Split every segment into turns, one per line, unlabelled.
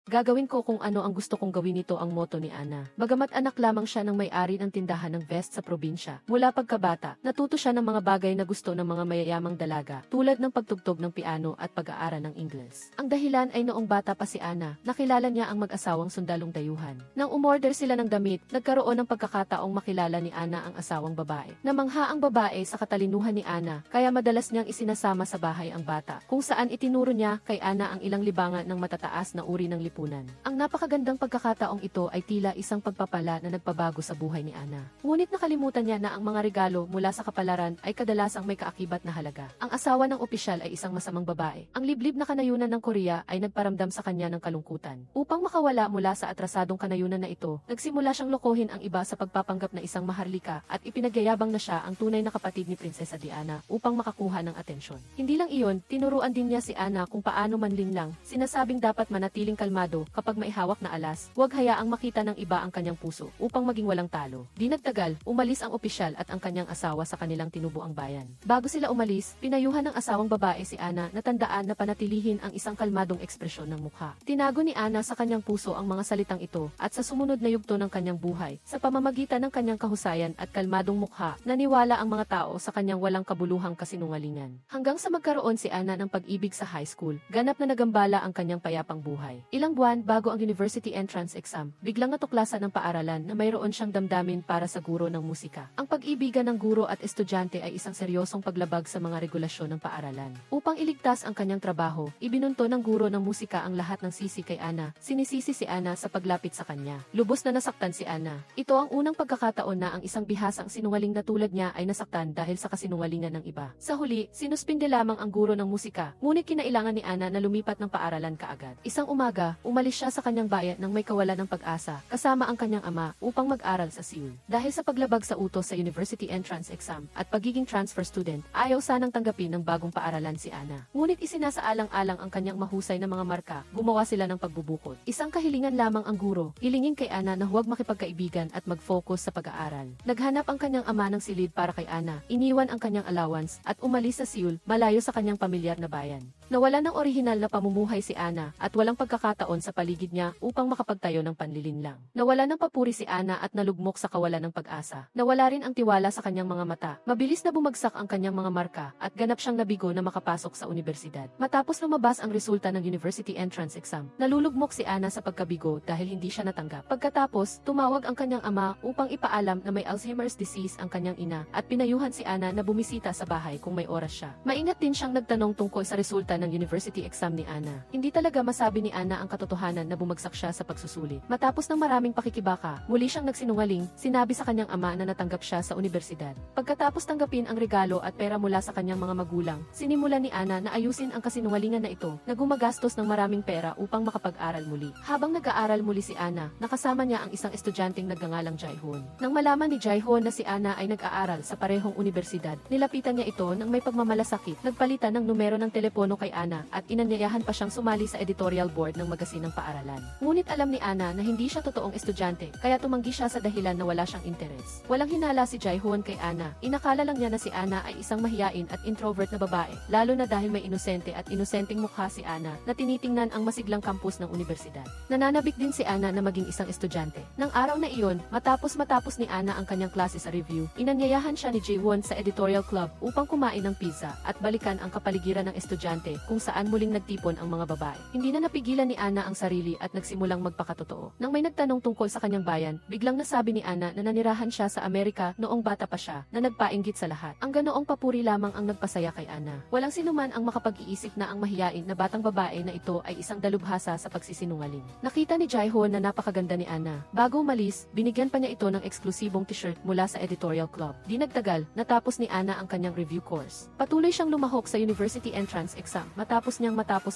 Gagawin ko kung ano ang gusto kong gawin, nito ang motto ni Ana. Bagamat anak lamang siya ng may-ari ng tindahan ng vest sa probinsya, mula pagkabata, natuto siya ng mga bagay na gusto ng mga mayayamang dalaga, tulad ng pagtugtog ng piano at pag-aaral ng Ingles. Ang dahilan ay noong bata pa si Ana, nakilala niya ang mag-asawang sundalong dayuhan. Nang umorder sila ng damit, nagkaroon ng pagkakataong makilala ni Ana ang asawang babae. Namangha ang babae sa katalinuhan ni Ana, kaya madalas niyang isinasama sa bahay ang bata, kung saan itinuro niya kay Ana ang ilang libangan ng matataas na uri ng lipunan. Ang napakagandang pagkakataong ito ay tila isang pagpapala na nagpabago sa buhay ni Ana. Ngunit nakalimutan niya na ang mga regalo mula sa kapalaran ay kadalasang may kaakibat na halaga. Ang asawa ng opisyal ay isang masamang babae. Ang liblib na kanayunan ng Korea ay nagparamdam sa kanya ng kalungkutan. Upang makawala mula sa atrasadong kanayunan na ito, nagsimula siyang lokohin ang iba sa pagpapanggap na isang maharlika at ipinagyayabang na siya ang tunay na kapatid ni Prinsesa Diana upang makakuha ng atensyon. Hindi lang iyon, tinuruan din niya si Ana kung paano manlinlang. Sinasabing dapat manatiling kalmado kapag may hawak na alas, huwag hayaang makita ng iba ang kanyang puso upang maging walang talo. Di nagtagal, umalis ang opisyal at ang kanyang asawa sa kanilang tinubuang bayan. Bago sila umalis, pinayuhan ng asawang babae si Ana na tandaan na panatilihin ang isang kalmadong ekspresyon ng mukha. Tinago ni Ana sa kanyang puso ang mga salitang ito at sa sumunod na yugto ng kanyang buhay, sa pamamagitan ng kanyang kahusayan at kalmadong mukha, naniwala ang mga tao sa kanyang walang kabuluhang kasinungalingan. Hanggang sa magkaroon si Ana ng pag-ibig sa high school, ganap na nagambala ang kanyang payapang buhay. Ilang buwan bago ang university entrance exam, biglang natuklasan ng paaralan na mayroon siyang damdamin para sa guro ng musika. Ang pag-ibigan ng guro at estudyante ay isang seryosong paglabag sa mga regulasyon ng paaralan. Upang iligtas ang kanyang trabaho, ibinunto ng guro ng musika ang lahat ng sisi kay Ana. Sinisisi si Ana sa paglapit sa kanya. Lubos na nasaktan si Ana. Ito ang unang pagkakataon na ang isang bihasang sinungaling na tulad niya ay nasaktan dahil sa kasinungalingan ng iba. Sa huli, sinuspinde lamang ang guro ng musika, ngunit kinailangan ni Ana na lumipat ng paaralan kaagad. Isang umaga, umalis siya sa kanyang bayan nang may kawalan ng pag-asa, kasama ang kanyang ama, upang mag-aral sa Seoul. Dahil sa paglabag sa utos sa university entrance exam at pagiging transfer student, ayaw sanang tanggapin ng bagong paaralan si Ana. Ngunit isinasaalang-alang ang kanyang mahusay na mga marka, gumawa sila ng pagbubukod. Isang kahilingan lamang ang guro, hilingin kay Ana na huwag makipagkaibigan at mag-focus sa pag-aaral. Naghanap ang kanyang ama ng silid para kay Ana, iniwan ang kanyang allowance, at umalis sa Seoul, malayo sa kanyang pamilyar na bayan. Nawala ng orihinal na pamumuhay si Ana at walang pagkakataon sa paligid niya upang makapagtayo ng panlilinlang. Nawala ng papuri si Ana at nalugmok sa kawalan ng pag-asa. Nawala rin ang tiwala sa kanyang mga mata. Mabilis na bumagsak ang kanyang mga marka at ganap siyang nabigo na makapasok sa universidad. Matapos lumabas ang resulta ng university entrance exam, nalulugmok si Ana sa pagkabigo dahil hindi siya natanggap. Pagkatapos, tumawag ang kanyang ama upang ipaalam na may Alzheimer's disease ang kanyang ina at pinayuhan si Ana na bumisita sa bahay kung may oras siya. Maingat din siyang nagtanong tungkol sa resulta ng university exam ni Ana. Hindi talaga masabi ni Ana ang katotohanan na bumagsak siya sa pagsusulit. Matapos ng maraming pakikibaka, muli siyang nagsinungaling, sinabi sa kanyang ama na natanggap siya sa universidad. Pagkatapos tanggapin ang regalo at pera mula sa kanyang mga magulang, sinimula ni Ana na ayusin ang kasinungalingan na ito, na gumagastos ng maraming pera upang makapag-aral muli. Habang nag-aaral muli si Ana, nakasama niya ang isang estudyanteng nagngangalang Jaehon. Nang malaman ni Jaehon na si Ana ay nag-aaral sa parehong universidad, nilapitan niya ito nang may pagmamalasakit, nagpalitan ng numero ng telepono kay Ana at inanyayahan pa siyang sumali sa editorial board ng magasin ng paaralan. Ngunit alam ni Ana na hindi siya totoong estudyante, kaya tumanggi siya sa dahilan na wala siyang interes. Walang hinala si Jaehon kay Ana. Inakala lang niya na si Ana ay isang mahiyain at introvert na babae, lalo na dahil may inosente at inosenteng mukha si Ana na tinitingnan ang masiglang kampus ng universidad. Nananabik din si Ana na maging isang estudyante. Nang araw na iyon, matapos ni Ana ang kanyang klase sa review, inanyayahan siya ni Jaewon sa editorial club upang kumain ng pizza at balikan ang kapaligiran ng estudyante kung saan muling nagtipon ang mga babae. Hindi na napigilan ni Ana ang sarili at nagsimulang magpakatotoo. Nang may nagtanong tungkol sa kanyang bayan, biglang nasabi ni Ana na nanirahan siya sa Amerika noong bata pa siya, na nagpainggit sa lahat. Ang ganoong papuri lamang ang nagpasaya kay Ana. Walang sinuman ang makapag-iisip na ang mahiyain na batang babae na ito ay isang dalubhasa sa pagsisinungaling. Nakita ni Jaehon na napakaganda ni Ana. Bago umalis, binigyan pa niya ito ng eksklusibong t-shirt mula sa editorial club. Di nagtagal, natapos ni Ana ang kanyang review course. Patuloy siyang lumahok sa university entrance exam. Matapos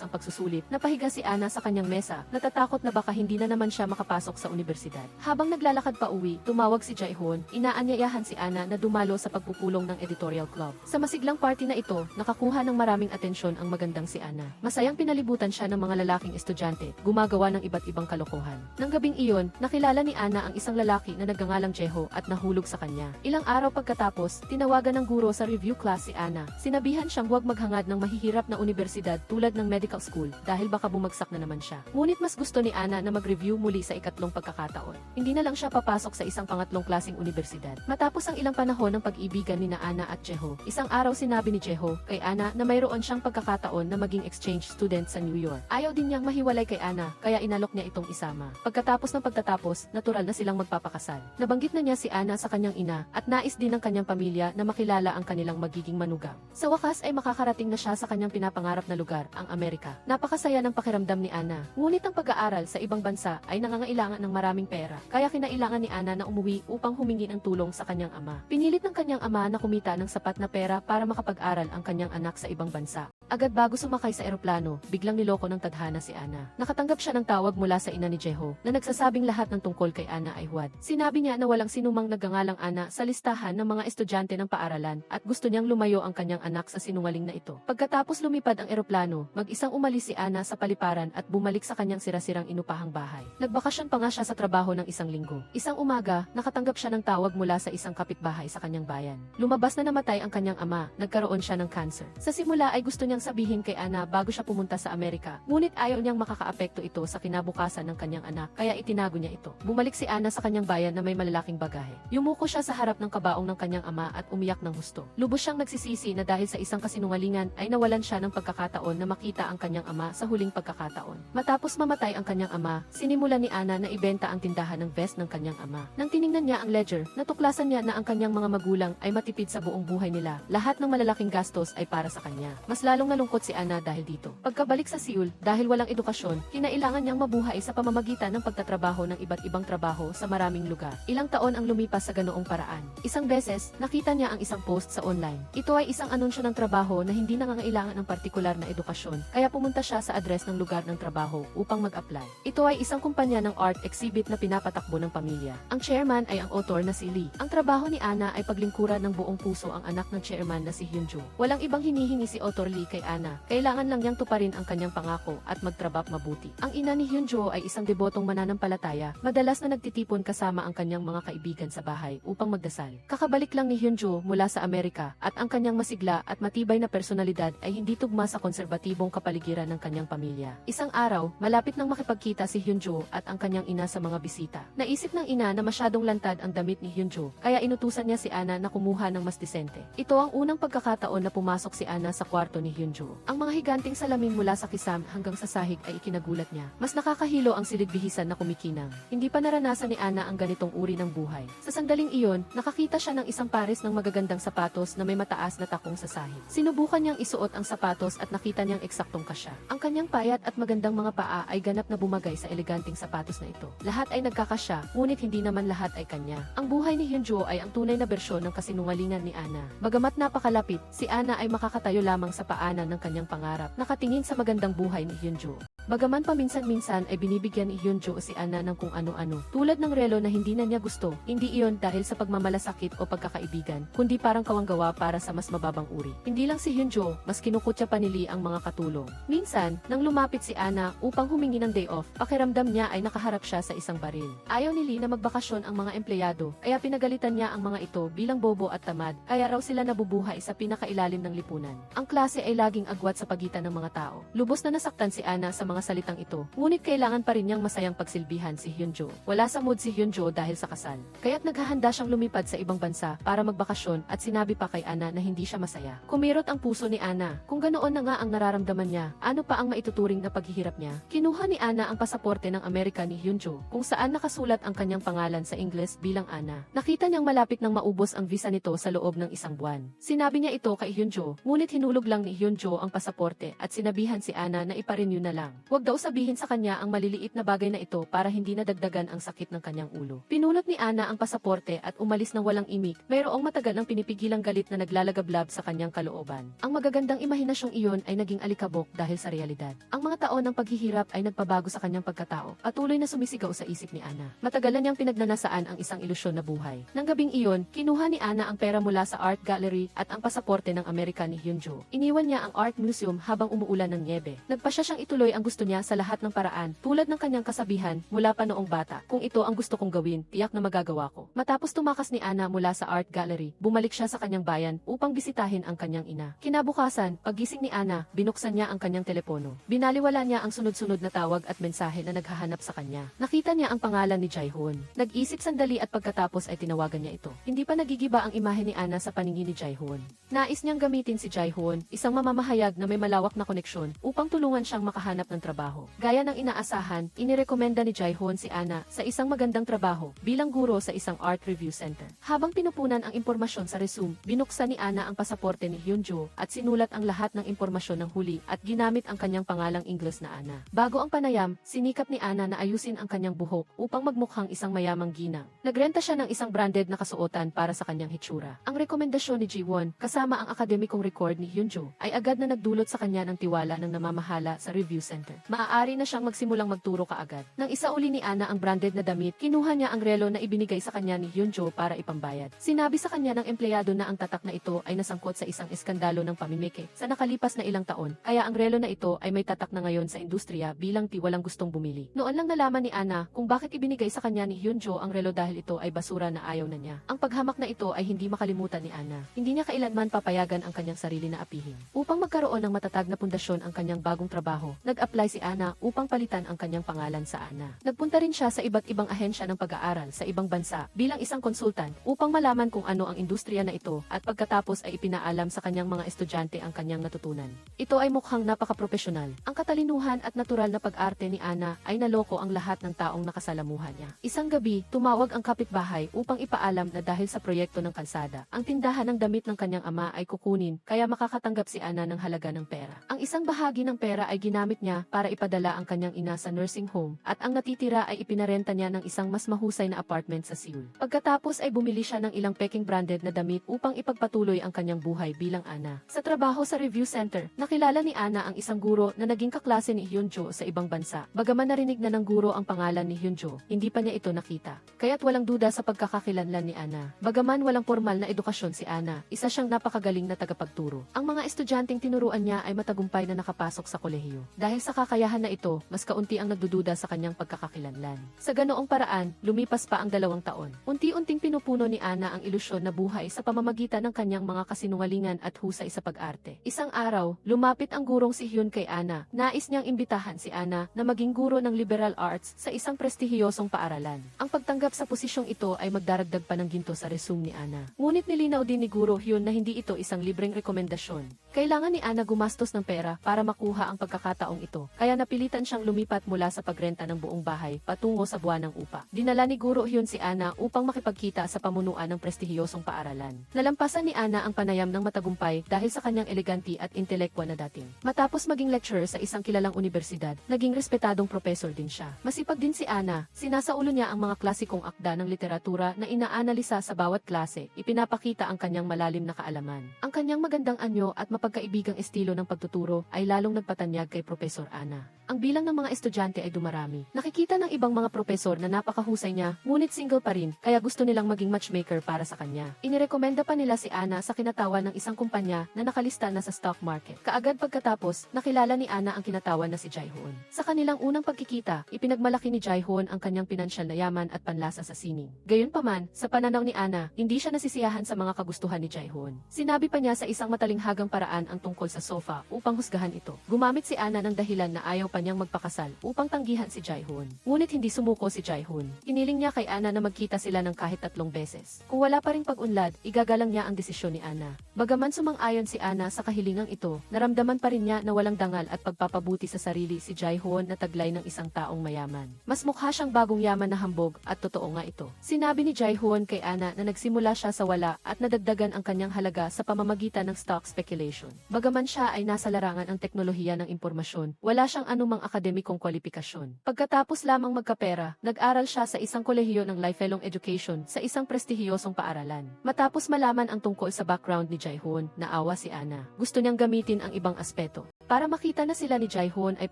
ang pagsusulit, napahiga si Ana sa kanyang mesa, natatakot na baka hindi na naman siya makapasok sa universidad. Habang naglalakad pa uwi, tumawag si Jaehon, inaanyayahan si Ana na dumalo sa pagpupulong ng editorial club. Sa masiglang party na ito, nakakuha ng maraming atensyon ang magandang si Ana. Masayang pinalibutan siya ng mga lalaking estudyante, gumagawa ng iba't ibang kalokohan. Nang gabing iyon, nakilala ni Ana ang isang lalaki na nagngangalang Jeho at nahulog sa kanya. Ilang araw pagkatapos, tinawagan ng guro sa review class si Ana. Sinabihan siyang huwag maghangad ng mahihirap na universidad tulad ng medical school dahil baka bumagsak na naman siya. Ngunit mas gusto ni Ana na mag-review muli sa ikatlong pagkakataon. Hindi na lang siya papasok sa isang pangatlong klaseng universidad. Matapos ang ilang panahon ng pag-ibigan ni Ana at Jeho, isang araw sinabi ni Jeho kay Ana na mayroon siyang pagkakataon na maging exchange student sa New York. Ayaw din niyang mahiwalay kay Ana, kaya inalok niya itong isama. Pagkatapos ng pagtatapos, natural na silang magpapakasal. Nabanggit na niya si Ana sa kanyang ina at nais din ng kanyang pamilya na makilala ang kanilang magiging manugang. Sa wakas ay makakarating na siya sa kanyang pinapangarap na lugar, ang Amerika. Napakasaya ng pakiramdam ni Ana. Ngunit ang pag-aaral sa ibang bansa ay nangangailangan ng maraming pera, kaya kinailangan ni Ana na umuwi upang humingi ng tulong sa kanyang ama. Pinilit ng kanyang ama na kumita ng sapat na pera para makapag-aral ang kanyang anak sa ibang bansa. Agad bago sumakay sa eroplano, biglang niloko ng tadhana si Ana. Nakatanggap siya ng tawag mula sa ina ni Jeho na nagsasabing lahat ng tungkol kay Ana ay huwad. Sinabi niya na walang sinumang nagngangalang Ana sa listahan ng mga estudyante ng paaralan at gusto niyang lumayo ang kanyang anak sa sinungaling na ito. Pagkatapos lumipad ang eroplano, mag-isang umalis si Ana sa paliparan at bumalik sa kanyang sirasirang inupahang bahay. Nagbakasyon pa nga siya sa trabaho ng isang linggo. Isang umaga, nakatanggap siya ng tawag mula sa isang kapitbahay sa kanyang bayan. Lumabas na namatay ang kanyang ama, nagkaroon siya ng cancer. Sa simula ay gusto niyang sabihin kay Ana bago siya pumunta sa Amerika, ngunit ayaw niyang makakaapekto ito sa kinabukasan ng kanyang anak, kaya itinago niya ito. Bumalik si Ana sa kanyang bayan na may malalaking bagahe. Yumuko siya sa harap ng kabaong ng kanyang ama at umiyak ng husto. Lubos siyang nagsisisi na dahil sa isang kasinungalingan ay nawalan siya ng pagkakataon na makita ang kanyang ama sa huling pagkakataon. Matapos mamatay ang kanyang ama, sinimulan ni Ana na ibenta ang tindahan ng vest ng kanyang ama. Nang tiningnan niya ang ledger, natuklasan niya na ang kanyang mga magulang ay matipid sa buong buhay nila. Lahat ng malalaking gastos ay para sa kanya. Mas lalong nalungkot si Ana dahil dito. Pagkabalik sa Seoul, dahil walang edukasyon, kinailangan niyang mabuhay sa pamamagitan ng pagtatrabaho ng iba't ibang trabaho sa maraming lugar. Ilang taon ang lumipas sa ganoong paraan. Isang beses, nakita niya ang isang post sa online. Ito ay isang anunsyo ng trabaho na hindi nangangailangan ng partikular na edukasyon, kaya pumunta siya sa address ng lugar ng trabaho upang mag-apply. Ito ay isang kumpanya ng art exhibit na pinapatakbo ng pamilya. Ang chairman ay ang author na si Lee. Ang trabaho ni Ana ay paglingkuran ng buong puso ang anak ng chairman na si Hyunjo. Walang ibang hinihingi si author Lee kay Ana. Kailangan lang niyang tuparin ang kanyang pangako at magtrabaho mabuti. Ang ina ni Hyunjo ay isang debotong mananampalataya, madalas na nagtitipon kasama ang kanyang mga kaibigan sa bahay upang magdasal. Kakabalik lang ni Hyunjo mula sa Amerika at ang kanyang masigla at matibay na personalidad ay hindi tugma sa konserbatibong kapaligiran ng kanyang pamilya. Isang araw, malapit nang makipagkita si Hyunjo at ang kanyang ina sa mga bisita. Naisip ng ina na masyadong lantad ang damit ni Hyunjo, kaya inutusan niya si Ana na kumuha ng mas disente. Ito ang unang pagkakataon na pumasok si Ana sa kwarto ni Hyunjo. Ang mga higanting salamin mula sa kisam hanggang sa sahig ay ikinagulat niya. Mas nakakahilo ang silid-bihisan na kumikinang. Hindi pa naranasan ni Ana ang ganitong uri ng buhay. Sa sandaling iyon, nakakita siya ng isang pares ng magagandang sapatos na may mataas na takong sa sahig. Sinubukan niyang isuot ang sapatos at nakita niyang eksaktong kasya. Ang kanyang payat at magandang mga paa ay ganap na bumagay sa eleganting sapatos na ito. Lahat ay nagkakasya, ngunit hindi naman lahat ay kanya. Ang buhay ni Hyunjo ay ang tunay na bersyon ng kasinungalingan ni Ana. Bagamat napakalapit, si Ana ay makakatayo lamang sa paanan ng kanyang pangarap, nakatingin sa magandang buhay ni Hyunjo. Bagaman paminsan-minsan ay binibigyan ni Hyunjo si Ana ng kung ano-ano, tulad ng relo na hindi na niya gusto, hindi iyon dahil sa pagmamalasakit o pagkakaibigan, kundi parang kawanggawa para sa mas mababang uri. Hindi lang si Hyunjo, mas kinukutya pa ni Lee ang mga katulong. Minsan, nang lumapit si Ana upang humingi ng day off, pakiramdam niya ay nakaharap siya sa isang baril. Ayaw ni Lee na magbakasyon ang mga empleyado, kaya pinagalitan niya ang mga ito bilang bobo at tamad, kaya raw sila nabubuhay sa pinakailalim ng lipunan. Ang klase ay laging agwat sa pagitan ng mga tao. Lubos na nasaktan si Ana sa mga salitang ito, ngunit kailangan pa rin niyang masayang pagsilbihan si Hyunjo. Wala sa mood si Hyunjo dahil sa kasal, kaya't naghahanda siyang lumipad sa ibang bansa para magbakasyon at sinabi pa kay Ana na hindi siya masaya. Kumirot ang puso ni Ana. Kung ganoon na nga ang nararamdaman niya, ano pa ang maituturing na paghihirap niya? Kinuha ni Ana ang pasaporte ng Amerika ni Hyunjo, kung saan nakasulat ang kanyang pangalan sa Ingles bilang Ana. Nakita niyang malapit nang maubos ang visa nito sa loob ng isang buwan. Sinabi niya ito kay Hyunjo, ngunit hinulog lang ni Hyunjo ang pasaporte at sinabihan si Ana na ipa-renew na lang. Huwag daw sabihin sa kanya ang maliliit na bagay na ito para hindi nadagdagan ang sakit ng kanyang ulo. Pinulot ni Ana ang pasaporte at umalis ng walang imik, mayroong matagal ang pinipigilang galit na naglalagablab sa kanyang kalooban. Ang magagandang imahinasyong iyon ay naging alikabok dahil sa realidad. Ang mga taon ng paghihirap ay nagpabago sa kanyang pagkatao, patuloy na sumisigaw sa isip ni Ana. Matagalan niyang pinagnanasaan ang isang ilusyon na buhay. Nang gabing iyon, kinuha ni Ana ang pera mula sa art gallery at ang pasaporte ng Amerika ni Hyunjo. Iniwan niya ang art museum habang umuulan ng nyebe. Nagpasya siyang ituloy ang gusto gusto niya sa lahat ng paraan, tulad ng kanyang kasabihan mula pa noong bata. Kung ito ang gusto kong gawin, tiyak na magagawa ko. Matapos tumakas ni Ana mula sa art gallery, bumalik siya sa kanyang bayan upang bisitahin ang kanyang ina. Kinabukasan, paggising ni Ana, binuksan niya ang kanyang telepono. Binaliwala niya ang sunod-sunod na tawag at mensahe na naghahanap sa kanya. Nakita niya ang pangalan ni Jae-hoon. Nag-isip sandali at pagkatapos ay tinawagan niya ito. Hindi pa nagigiba ang imahe ni Ana sa paningin ni Jae-hoon. Nais niyang gamitin si Jae-hoon, isang mamamahayag na may malawak na koneksyon, upang tulungan siyang makahanap ng trabaho. Gaya ng inaasahan, inirekomenda ni Jae-hoon si Ana sa isang magandang trabaho bilang guro sa isang art review center. Habang pinupunan ang impormasyon sa resume, binuksan ni Ana ang pasaporte ni Hyunjo at sinulat ang lahat ng impormasyon ng huli at ginamit ang kanyang pangalang Ingles na Ana. Bago ang panayam, sinikap ni Ana na ayusin ang kanyang buhok upang magmukhang isang mayamang ginang. Nagrenta siya ng isang branded na kasuotan para sa kanyang hitsura. Ang rekomendasyon ni Ji-won, kasama ang akademikong record ni Hyunjo, ay agad na nagdulot sa kanya ng tiwala ng namamahala sa review center. Maaari na siyang magsimulang magturo kaagad. Nang isauli ni Ana ang branded na damit, kinuha niya ang relo na ibinigay sa kanya ni Hyunjo para ipambayad. Sinabi sa kanya ng empleyado na ang tatak na ito ay nasangkot sa isang eskandalo ng pamimiki sa nakalipas na ilang taon, kaya ang relo na ito ay may tatak na ngayon sa industriya bilang walang gustong bumili. Noon lang nalaman ni Ana kung bakit ibinigay sa kanya ni Hyunjo ang relo dahil ito ay basura na ayaw na niya. Ang paghamak na ito ay hindi makalimutan ni Ana. Hindi niya kailanman papayagan ang kanyang sarili na apihin. Upang magkaroon ng matatag na pundasyon ang kanyang bagong trabaho, nag-apply si Ana upang palitan ang kanyang pangalan sa Ana. Nagpunta rin siya sa iba't ibang ahensya ng pag-aaral sa ibang bansa bilang isang konsultant upang malaman kung ano ang industriya na ito at pagkatapos ay ipinaalam sa kanyang mga estudyante ang kanyang natutunan. Ito ay mukhang napaka-profesional. Ang katalinuhan at natural na pag-arte ni Ana ay naloko ang lahat ng taong nakasalamuhan niya. Isang gabi, tumawag ang kapitbahay upang ipaalam na dahil sa proyekto ng kalsada, ang tindahan ng damit ng kanyang ama ay kukunin kaya makakatanggap si Ana ng halaga ng pera. Ang isang bahagi ng pera ay ginamit niya para ipadala ang kanyang ina sa nursing home at ang natitira ay ipinarenta niya ng isang mas mahusay na apartment sa Seoul. Pagkatapos ay bumili siya ng ilang peking branded na damit upang ipagpatuloy ang kanyang buhay bilang Ana. Sa trabaho sa review center, nakilala ni Ana ang isang guro na naging kaklase ni Hyunjo sa ibang bansa. Bagaman narinig na ng guro ang pangalan ni Hyunjo, hindi pa niya ito nakita. Kaya't walang duda sa pagkakakilanlan ni Ana. Bagaman walang formal na edukasyon si Ana, isa siyang napakagaling na tagapagturo. Ang mga estudyanteng tinuruan niya ay matagumpay na nakapasok sa kolehiyo. Dahil sa kakayahan na ito, mas kaunti ang nagdududa sa kanyang pagkakakilanlan. Sa ganoong paraan, lumipas pa ang 2 taon. Unti-unting pinupuno ni Ana ang ilusyon na buhay sa pamamagitan ng kanyang mga kasinungalingan at husay sa pag-arte. Isang araw, lumapit ang gurong si Hyun kay Ana. Nais niyang imbitahan si Ana na maging guro ng liberal arts sa isang prestihiyosong paaralan. Ang pagtanggap sa posisyong ito ay magdaragdag pa ng ginto sa resume ni Ana. Ngunit nilinaw din ni Guro Hyun na hindi ito isang libreng rekomendasyon. Kailangan ni Ana gumastos ng pera para makuha ang pagkakataong ito, kaya napilitan siyang lumipat mula sa pagrenta ng buong bahay patungo sa buwanang upa. Dinala ni Guro Hyun si Ana upang makipagkita sa pamunuan ng prestihiyosong paaralan. Nalampasan ni Ana ang panayam ng matagumpay dahil sa kanyang eleganti at intelekwa na dating. Matapos maging lecturer sa isang kilalang universidad, naging respetadong professor din siya. Masipag din si Ana, sinasaulo niya ang mga klasikong akda ng literatura na inaanalisa sa bawat klase, ipinapakita ang kanyang malalim na kaalaman. Ang kanyang magandang anyo at mapagkaibigang estilo ng pagtuturo ay lalong nagpatanyag kay Professor Ana. Ang bilang ng mga estudyante ay dumarami. Nakikita ng ibang mga profesor na napakahusay niya, ngunit single pa rin, kaya gusto nilang maging matchmaker para sa kanya. Inirekomenda pa nila si Ana sa kinatawan ng isang kumpanya na nakalista na sa stock market. Kaagad pagkatapos, nakilala ni Ana ang kinatawan na si Jae-hoon. Sa kanilang unang pagkikita, ipinagmalaki ni Jae-hoon ang kanyang pinansyal na yaman at panlasa sa sining. Gayunpaman, sa pananaw ni Ana, hindi siya nasisiyahan sa mga kagustuhan ni Jae-hoon. Sinabi pa niya sa isang matalinghagang paraan ang tungkol sa sofa upang husgahan ito. Gumamit si Ana ng dahilan na ayaw pa niyang magpakasal upang tanggihan si Jae-hoon. Ngunit hindi sumuko si Jae-hoon. Hiniling niya kay Ana na magkita sila ng kahit 3 beses. Kung wala pa ring pag-unlad, igagalang niya ang desisyon ni Ana. Bagaman sumang-ayon si Ana sa kahilingang ito, naramdaman pa rin niya na walang dangal at pagpapabuti sa sarili si Jae-hoon na taglay ng isang taong mayaman. Mas mukha siyang bagong yaman na hambog at totoo nga ito. Sinabi ni Jae-hoon kay Ana na nagsimula siya sa wala at nadagdagan ang kanyang halaga sa pamamagitan ng stock speculation. Bagaman siya ay nasa larangan ng teknolohiya ng impormasyon, wala siyang anumang akademikong kwalifikasyon. Pagkatapos lamang magkapera, nag-aral siya sa isang kolehiyo ng lifelong education sa isang prestihiyosong paaralan. Matapos malaman ang tungkol sa background ni Jae-hoon, naawa si Ana. Gusto niyang gamitin ang ibang aspeto para makita na sila ni Jae-hoon ay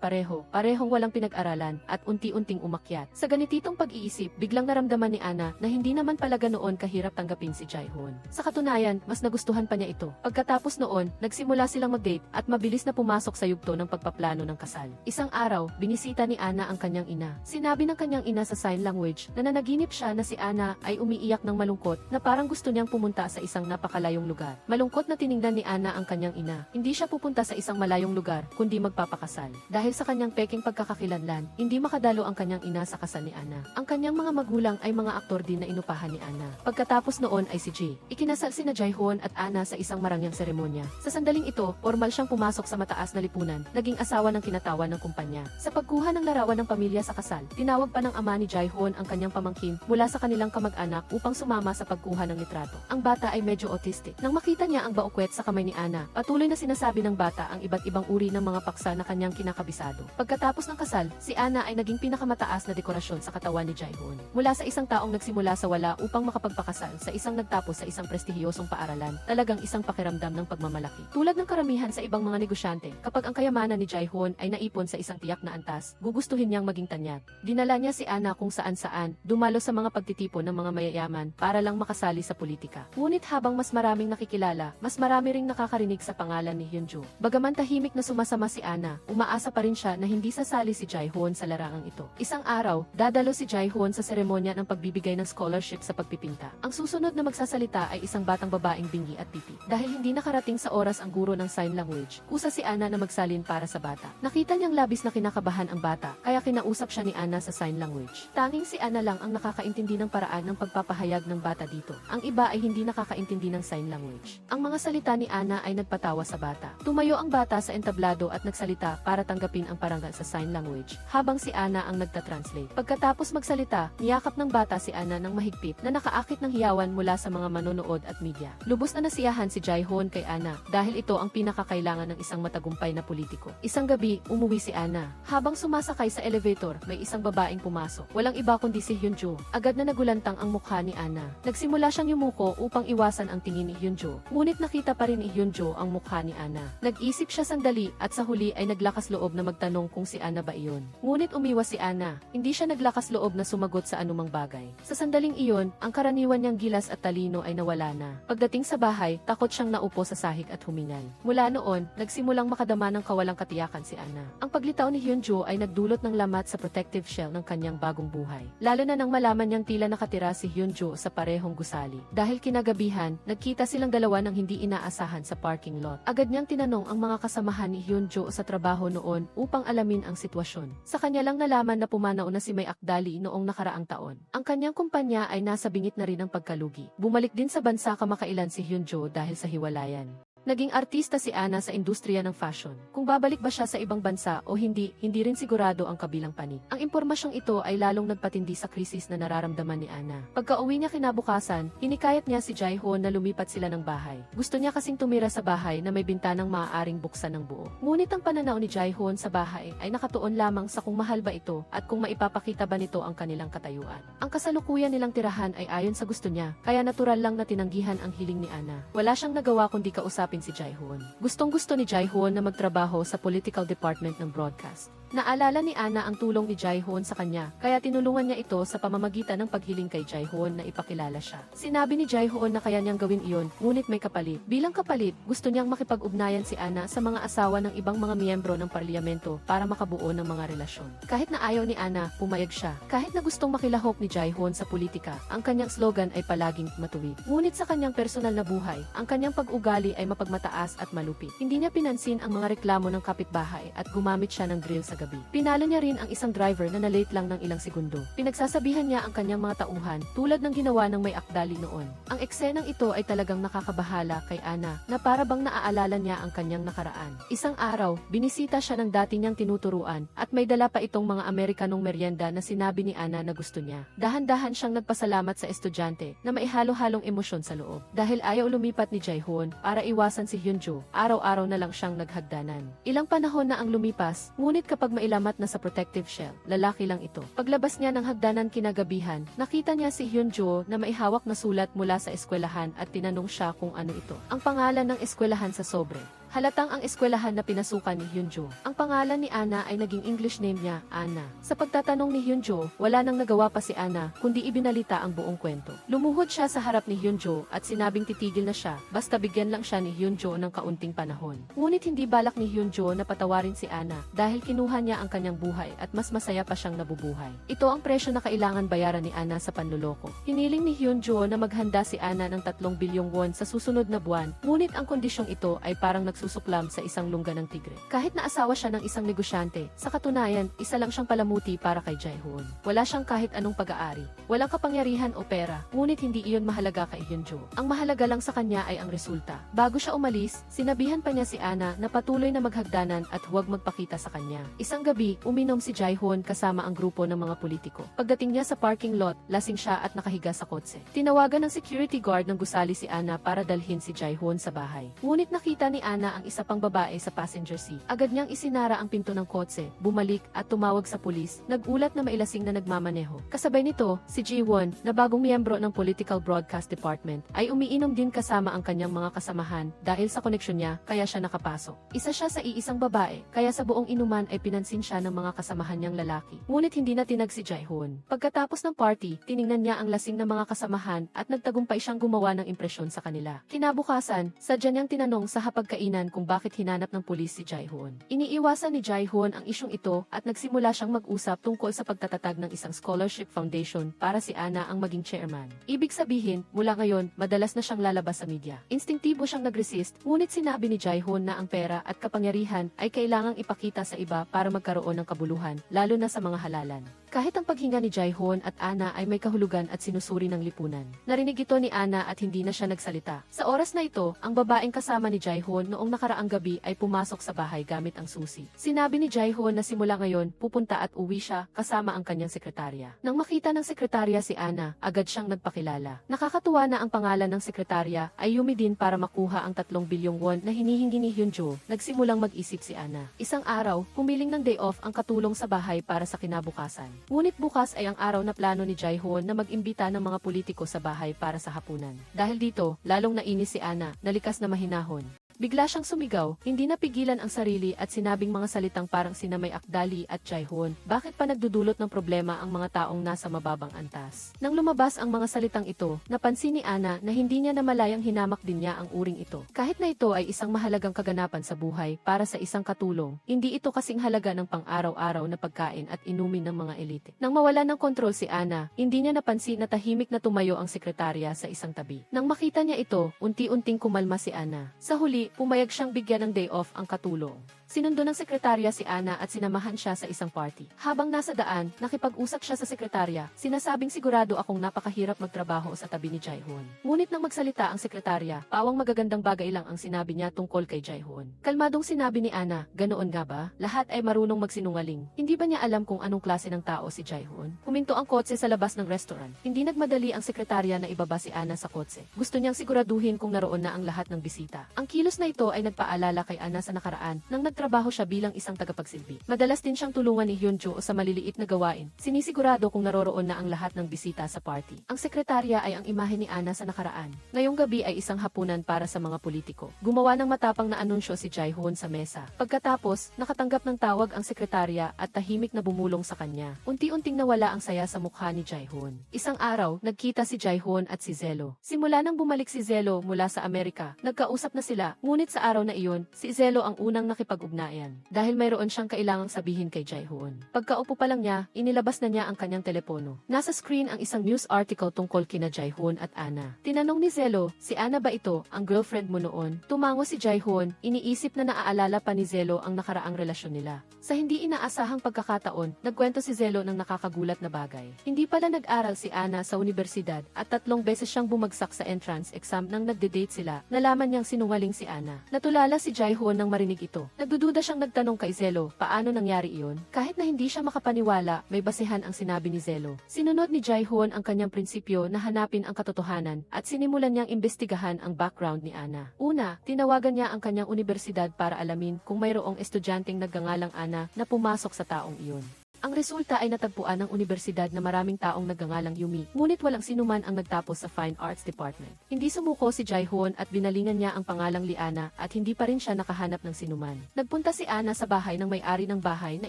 parehong walang pinag-aralan at unti-unting umakyat. Sa ganititong pag-iisip, biglang naramdaman ni Ana na hindi naman pala ganoon kahirap tanggapin si Jae-hoon. Sa katunayan, mas nagustuhan pa niya ito. Pagkatapos noon, nagsimula silang mag-date at mabilis na pumasok sa yugto ng pagpaplano ng kasal. Isang araw, binisita ni Ana ang kanyang ina. Sinabi ng kanyang ina sa sign language na nanaginip siya na si Ana ay umiiyak ng malungkot na parang gusto niyang pumunta sa isang napakalayong lugar. Malungkot na tiningnan ni Ana ang kanyang ina. Hindi siya pupunta sa isang malayong lugar, kundi magpapakasal. Dahil sa kanyang peking pagkakakilanlan, hindi makadalo ang kanyang ina sa kasal ni Ana. Ang kanyang mga magulang ay mga aktor din na inupahan ni Ana. Pagkatapos noon ay si Ji. Ikinasal sina Jae-hoon at Ana sa isang marangyang seremonya. Sa sandaling ito, formal siyang pumasok sa mataas na lipunan, naging asawa ng kinatawan ng kumpanya. Sa pagkuha ng larawan ng pamilya sa kasal, tinawag pa ng ama ni Jae-hoon ang kanyang pamangkin mula sa kanilang kamag-anak upang sumama sa pagkuha ng litrato. Ang bata ay medyo autistic. Nang makita niya ang baukwet sa kamay ni Ana, patuloy na sinasabi ng bata ang iba't ibang uri ng mga paksa na kanyang kinakabisado. Pagkatapos ng kasal, si Ana ay naging pinakamataas na dekorasyon sa katawan ni Jae-hoon. Mula sa isang taong nagsimula sa wala upang makapagpakasal sa isang nagtapos sa isang prestihiyosong paaralan, talagang isang pakiramdam ng pagmamalaki. Tulad ng karamihan sa ibang mga negosyante, kapag ang kayamanan ni Jae-hoon ay naipon sa isang tiyak na antas, gugustuhin niyang maging tanyag. Dinala niya si Ana kung saan-saan, dumalo sa mga pagtitipon ng mga mayayaman para lang makasali sa politika. Ngunit habang mas maraming nakikilala, mas marami ring nakakarinig sa pangalan ni Hyunjo. Bagaman tahimik na sumasama si Ana, umaasa pa rin siya na hindi sasali si Jae-hoon sa larangang ito. Isang araw, dadalo si Jae-hoon sa seremonya ng pagbibigay ng scholarship sa pagpipinta. Ang susunod na magsasalita ay isang batang babaeng bingi at pipi. Dahil hindi nakarating sa oras ang guro ng sign language, kusa si Ana na magsalin para sa bata. Nakita niyang labis na kinakabahan ang bata, kaya kinausap siya ni Ana sa sign language. Tanging si Ana lang ang nakakaintindi ng paraan ng pagpapahayag ng bata dito. Ang iba ay hindi nakakaintindi ng sign language. Ang mga salita ni Ana ay nagpatawa sa bata. Tumayo ang bata sa entablado at nagsalita para tanggapin ang parangal sa sign language, habang si Ana ang nagtatranslate. Pagkatapos magsalita, niyakap ng bata si Ana ng mahigpit na nakaakit ng hiyawan mula sa mga manonood at media. Lubos na nasiyahan si Jae-hoon kay Ana dahil ito ang pinakakailangan ng isang matagumpay na politiko. Isang gabi, umuwi si Ana. Habang sumasakay sa elevator, may isang babaeng pumasok. Walang iba kundi si Hyunjo. Agad na nagulantang ang mukha ni Ana. Nagsimula siyang yumuko upang iwasan ang tingin ni Hyunjo. Ngunit nakita pa rin ni Hyunjo ang mukha ni Ana. Nag-isip siya sandali at sa huli ay naglakas loob na magtanong kung si Ana ba iyon. Ngunit umiwas si Ana. Hindi siya naglakas loob na sumagot sa anumang bagay. Sa sandaling iyon, ang karaniwan niyang gilas at talino ay nawala na. Pagdating sa bahay, takot siyang naupo sa sahig at humingal. Mula noon, nagsimulang makadama ng kawalang katiyakan si Ana. Ang paglitaw ni Hyunjo ay nagdulot ng lamat sa protective shell ng kanyang bagong buhay. Lalo na nang malaman niyang tila nakatira si Hyunjo sa parehong gusali. Dahil kinagabihan, nagkita silang dalawa ng hindi inaasahan sa parking lot. Agad niyang tinanong ang mga kasamahan ni Hyunjo sa trabaho noon upang alamin ang sitwasyon. Sa kanya lang nalaman na pumanao na si May Akdali noong nakaraang taon. Ang kanyang kumpanya ay nasa bingit na rin ng pagkalugi. Bumalik din sa bansa kamakailan si Hyunjo dahil sa hiwalayan. Naging artista si Ana sa industriya ng fashion. Kung babalik ba siya sa ibang bansa o hindi rin sigurado ang kabilang panig. Ang impormasyong ito ay lalong nagpatindi sa krisis na nararamdaman ni Ana. Pagka-uwi niya kinabukasan, hinikayat niya si Jae-hoon na lumipat sila ng bahay. Gusto niya kasing tumira sa bahay na may bintanang maaaring buksan ng buo. Ngunit ang pananaw ni Jae-hoon sa bahay ay nakatuon lamang sa kung mahal ba ito at kung maipapakita ba nito ang kanilang katayuan. Ang kasalukuyan nilang tirahan ay ayon sa gusto niya, kaya natural lang na tinanggihan ang hiling ni Ana. Wala siyang nagawa kundi kausapin si Jae-hoon. Gustong-gusto ni Jae-hoon na magtrabaho sa political department ng broadcast. Naalala ni Ana ang tulong ni Jae-hoon sa kanya, kaya tinulungan niya ito sa pamamagitan ng paghiling kay Jae-hoon na ipakilala siya. Sinabi ni Jae-hoon na kaya niyang gawin iyon, ngunit may kapalit. Bilang kapalit, gusto niyang makipag-ugnayan si Ana sa mga asawa ng ibang mga miyembro ng parlamento para makabuo ng mga relasyon. Kahit na ayaw ni Ana, pumayag siya. Kahit na gustong makilahok ni Jae-hoon sa politika, ang kanyang slogan ay palaging matuwid. Ngunit sa kanyang personal na buhay, ang kanyang pag-ugali ay mapagmataas at malupit. Hindi niya pinansin ang mga reklamo ng kapitbahay at gumamit siya ng grill sa gabi. Pinalo niya rin ang isang driver na na-late lang ng ilang segundo. Pinagsasabihan niya ang kanyang mga tauhan tulad ng ginawa ng May Akdali noon. Ang eksenang ito ay talagang nakakabahala kay Ana na para bang naaalala niya ang kanyang nakaraan. Isang araw, binisita siya ng dati niyang tinuturuan at may dala pa itong mga Amerikanong merienda na sinabi ni Ana na gusto niya. Dahan-dahan siyang nagpasalamat sa estudyante na may halo-halong emosyon sa loob. Dahil ayaw lumipat ni Jae-hoon para iwasan si Hyunjo, araw-araw na lang siyang naghagdanan. Ilang panahon na ang lumipas, ngunit kapag mailamat na sa protective shell, lalaki lang ito. Paglabas niya ng hagdanan kinagabihan, nakita niya si Hyunjo na may hawak na sulat mula sa eskwelahan at tinanong siya kung ano ito. Ang pangalan ng eskwelahan sa sobre. Halatang ang eskwelahan na pinasukan ni Hyunjo. Ang pangalan ni Ana ay naging English name niya, Ana. Sa pagtatanong ni Hyunjo, wala nang nagawa pa si Ana kundi ibinalita ang buong kwento. Lumuhod siya sa harap ni Hyunjo at sinabing titigil na siya basta bigyan lang siya ni Hyunjo ng kaunting panahon. Ngunit hindi balak ni Hyunjo na patawarin si Ana dahil kinuha niya ang kanyang buhay at mas masaya pa siyang nabubuhay. Ito ang presyo na kailangan bayaran ni Ana sa panluloko. Hiniling ni Hyunjo na maghanda si Ana ng 3 bilyong won sa susunod na buwan, ngunit ang kondisyong ito ay parang nagsusuklam sa isang lungga ng tigre. Kahit na asawa siya ng isang negosyante, sa katunayan, isa lang siyang palamuti para kay Jae-hoon. Wala siyang kahit anong pag-aari. Walang kapangyarihan o pera, ngunit hindi iyon mahalaga kay Hyunjo. Ang mahalaga lang sa kanya ay ang resulta. Bago siya umalis, sinabihan pa niya si Ana na patuloy na maghagdanan at huwag magpakita sa kanya. Isang gabi, uminom si Jae-hoon kasama ang grupo ng mga politiko. Pagdating niya sa parking lot, lasing siya at nakahiga sa kotse. Tinawagan ng security guard ng gusali si Ana para dalhin si Jae-hoon sa bahay. Ngunit nakita ni Ana ang isa pang babae sa passenger seat. Agad niyang isinara ang pinto ng kotse, bumalik at tumawag sa pulis, nagulat na mailasing na nagmamaneho. Kasabay nito, si Ji-won, na bagong miyembro ng Political Broadcast Department, ay umiinom din kasama ang kanyang mga kasamahan dahil sa koneksyon niya, kaya siya nakapasok. Isa siya sa iisang babae, kaya sa buong inuman ay pinansin siya ng mga kasamahan niyang lalaki. Ngunit hindi na tinag si Jae-hoon. Pagkatapos ng party, tiningnan niya ang lasing na mga kasamahan at nagtagumpay siyang gumawa ng impresyon sa kanila. Kinabukasan, sadya niyang tinanong sa hapagkainan kung bakit hinanap ng pulis si Jae-hoon. Iniiwasan ni Jae-hoon ang isyong ito at nagsimula siyang mag-usap tungkol sa pagtatatag ng isang scholarship foundation para si Ana ang maging chairman. Ibig sabihin, mula ngayon, madalas na siyang lalabas sa media. Instingtibo siyang nag-resist, ngunit sinabi ni Jae-hoon na ang pera at kapangyarihan ay kailangang ipakita sa iba para magkaroon ng kabuluhan, lalo na sa mga halalan. Kahit ang paghinga ni Jae-hoon at Ana ay may kahulugan at sinusuri ng lipunan. Narinig ito ni Ana at hindi na siya nagsalita. Sa oras na ito, ang babaeng kasama ni Jae-hoon noong nakaraang gabi ay pumasok sa bahay gamit ang susi. Sinabi ni Jae-hoon na simula ngayon, pupunta at uwi siya kasama ang kanyang sekretarya. Nang makita ng sekretarya si Ana, agad siyang nagpakilala. Nakakatuwa na ang pangalan ng sekretarya ay Yumi din para makuha ang 3 bilyong won na hinihingi ni Hyunjo. Nagsimulang mag-isip si Ana. Isang araw, humiling ng day off ang katulong sa bahay para sa kinabukasan. Ngunit bukas ay ang araw na plano ni Jae-hoon na mag-imbita ng mga politiko sa bahay para sa hapunan. Dahil dito, lalong nainis si Ana, na likas na mahinahon. Bigla siyang sumigaw, hindi napigilan ang sarili at sinabing mga salitang parang sina May Akdali at Jae-hoon, bakit pa nagdudulot ng problema ang mga taong nasa mababang antas. Nang lumabas ang mga salitang ito, napansin ni Ana na hindi niya namalayang hinamak din niya ang uring ito. Kahit na ito ay isang mahalagang kaganapan sa buhay para sa isang katulong, hindi ito kasing halaga ng pang-araw-araw na pagkain at inumin ng mga elite. Nang mawala ng kontrol si Ana, hindi niya napansin na tahimik na tumayo ang sekretarya sa isang tabi. Nang makita niya ito, unti-unting kumalma si Ana. Sa huli, pumayag siyang bigyan ng day off ang katulong. Sinundo ng sekretarya si Ana at sinamahan siya sa isang party. Habang nasa daan, nakipag-usap siya sa sekretarya, sinasabing sigurado akong napakahirap magtrabaho sa tabi ni Jae-hoon. Ngunit nang magsalita ang sekretarya, pawang magagandang bagay lang ang sinabi niya tungkol kay Jae-hoon. Kalmadong sinabi ni Ana, ganoon nga ba? Lahat ay marunong magsinungaling. Hindi ba niya alam kung anong klase ng tao si Jae-hoon? Huminto ang kotse sa labas ng restaurant. Hindi nagmadali ang sekretarya na ibaba si Ana sa kotse. Gusto niyang siguraduhin kung naroon na ang lahat ng bisita. Ang kilos na ito ay nagpaalala kay Ana sa nakaraan nang nagtrabaho siya bilang isang tagapagsilbi. Madalas din siyang tulungan ni Hyunjo sa maliliit na gawain. Sinisigurado kung naroroon na ang lahat ng bisita sa party. Ang sekretarya ay ang imahe ni Ana sa nakaraan. Ngayong gabi ay isang hapunan para sa mga politiko. Gumawa ng matapang na anunsyo si Jae-hoon sa mesa. Pagkatapos, nakatanggap ng tawag ang sekretarya at tahimik na bumulong sa kanya. Unti-unting nawala ang saya sa mukha ni Jae-hoon. Isang araw, nagkita si Jae-hoon at si Zelo. Simula nang bumalik si Zelo mula sa Amerika, nagkausap na sila. Ngunit sa araw na iyon, si Zelo ang unang nakipag-ugnayan. Dahil mayroon siyang kailangang sabihin kay Jae-hoon. Pagkaupo pa lang niya, inilabas na niya ang kanyang telepono. Nasa screen ang isang news article tungkol kina Jae-hoon at Ana. Tinanong ni Zelo, si Ana ba ito, ang girlfriend mo noon? Tumango si Jae-hoon, iniisip na naaalala pa ni Zelo ang nakaraang relasyon nila. Sa hindi inaasahang pagkakataon, nagkwento si Zelo ng nakakagulat na bagay. Hindi pala nag-aral si Ana sa universidad at 3 beses siyang bumagsak sa entrance exam nang nagde-date sila. Nalaman niyang sinungaling si Ana. Natulala si Jae-hoon nang marinig ito. Nagdududa siyang nagtanong kay Zelo, paano nangyari iyon? Kahit na hindi siya makapaniwala, may basehan ang sinabi ni Zelo. Sinunod ni Jae-hoon ang kanyang prinsipyo na hanapin ang katotohanan at sinimulan niyang imbestigahan ang background ni Ana. Una, tinawagan niya ang kanyang universidad para alamin kung mayroong estudyanteng nagngangalang Ana na pumasok sa taong iyon. Ang resulta ay natagpuan ng universidad na maraming taong nagngangalang Yumi, ngunit walang sinuman ang nagtapos sa Fine Arts Department. Hindi sumuko si Jae-hoon at binalingan niya ang pangalang Liana at hindi pa rin siya nakahanap ng sinuman. Nagpunta si Ana sa bahay ng may-ari ng bahay na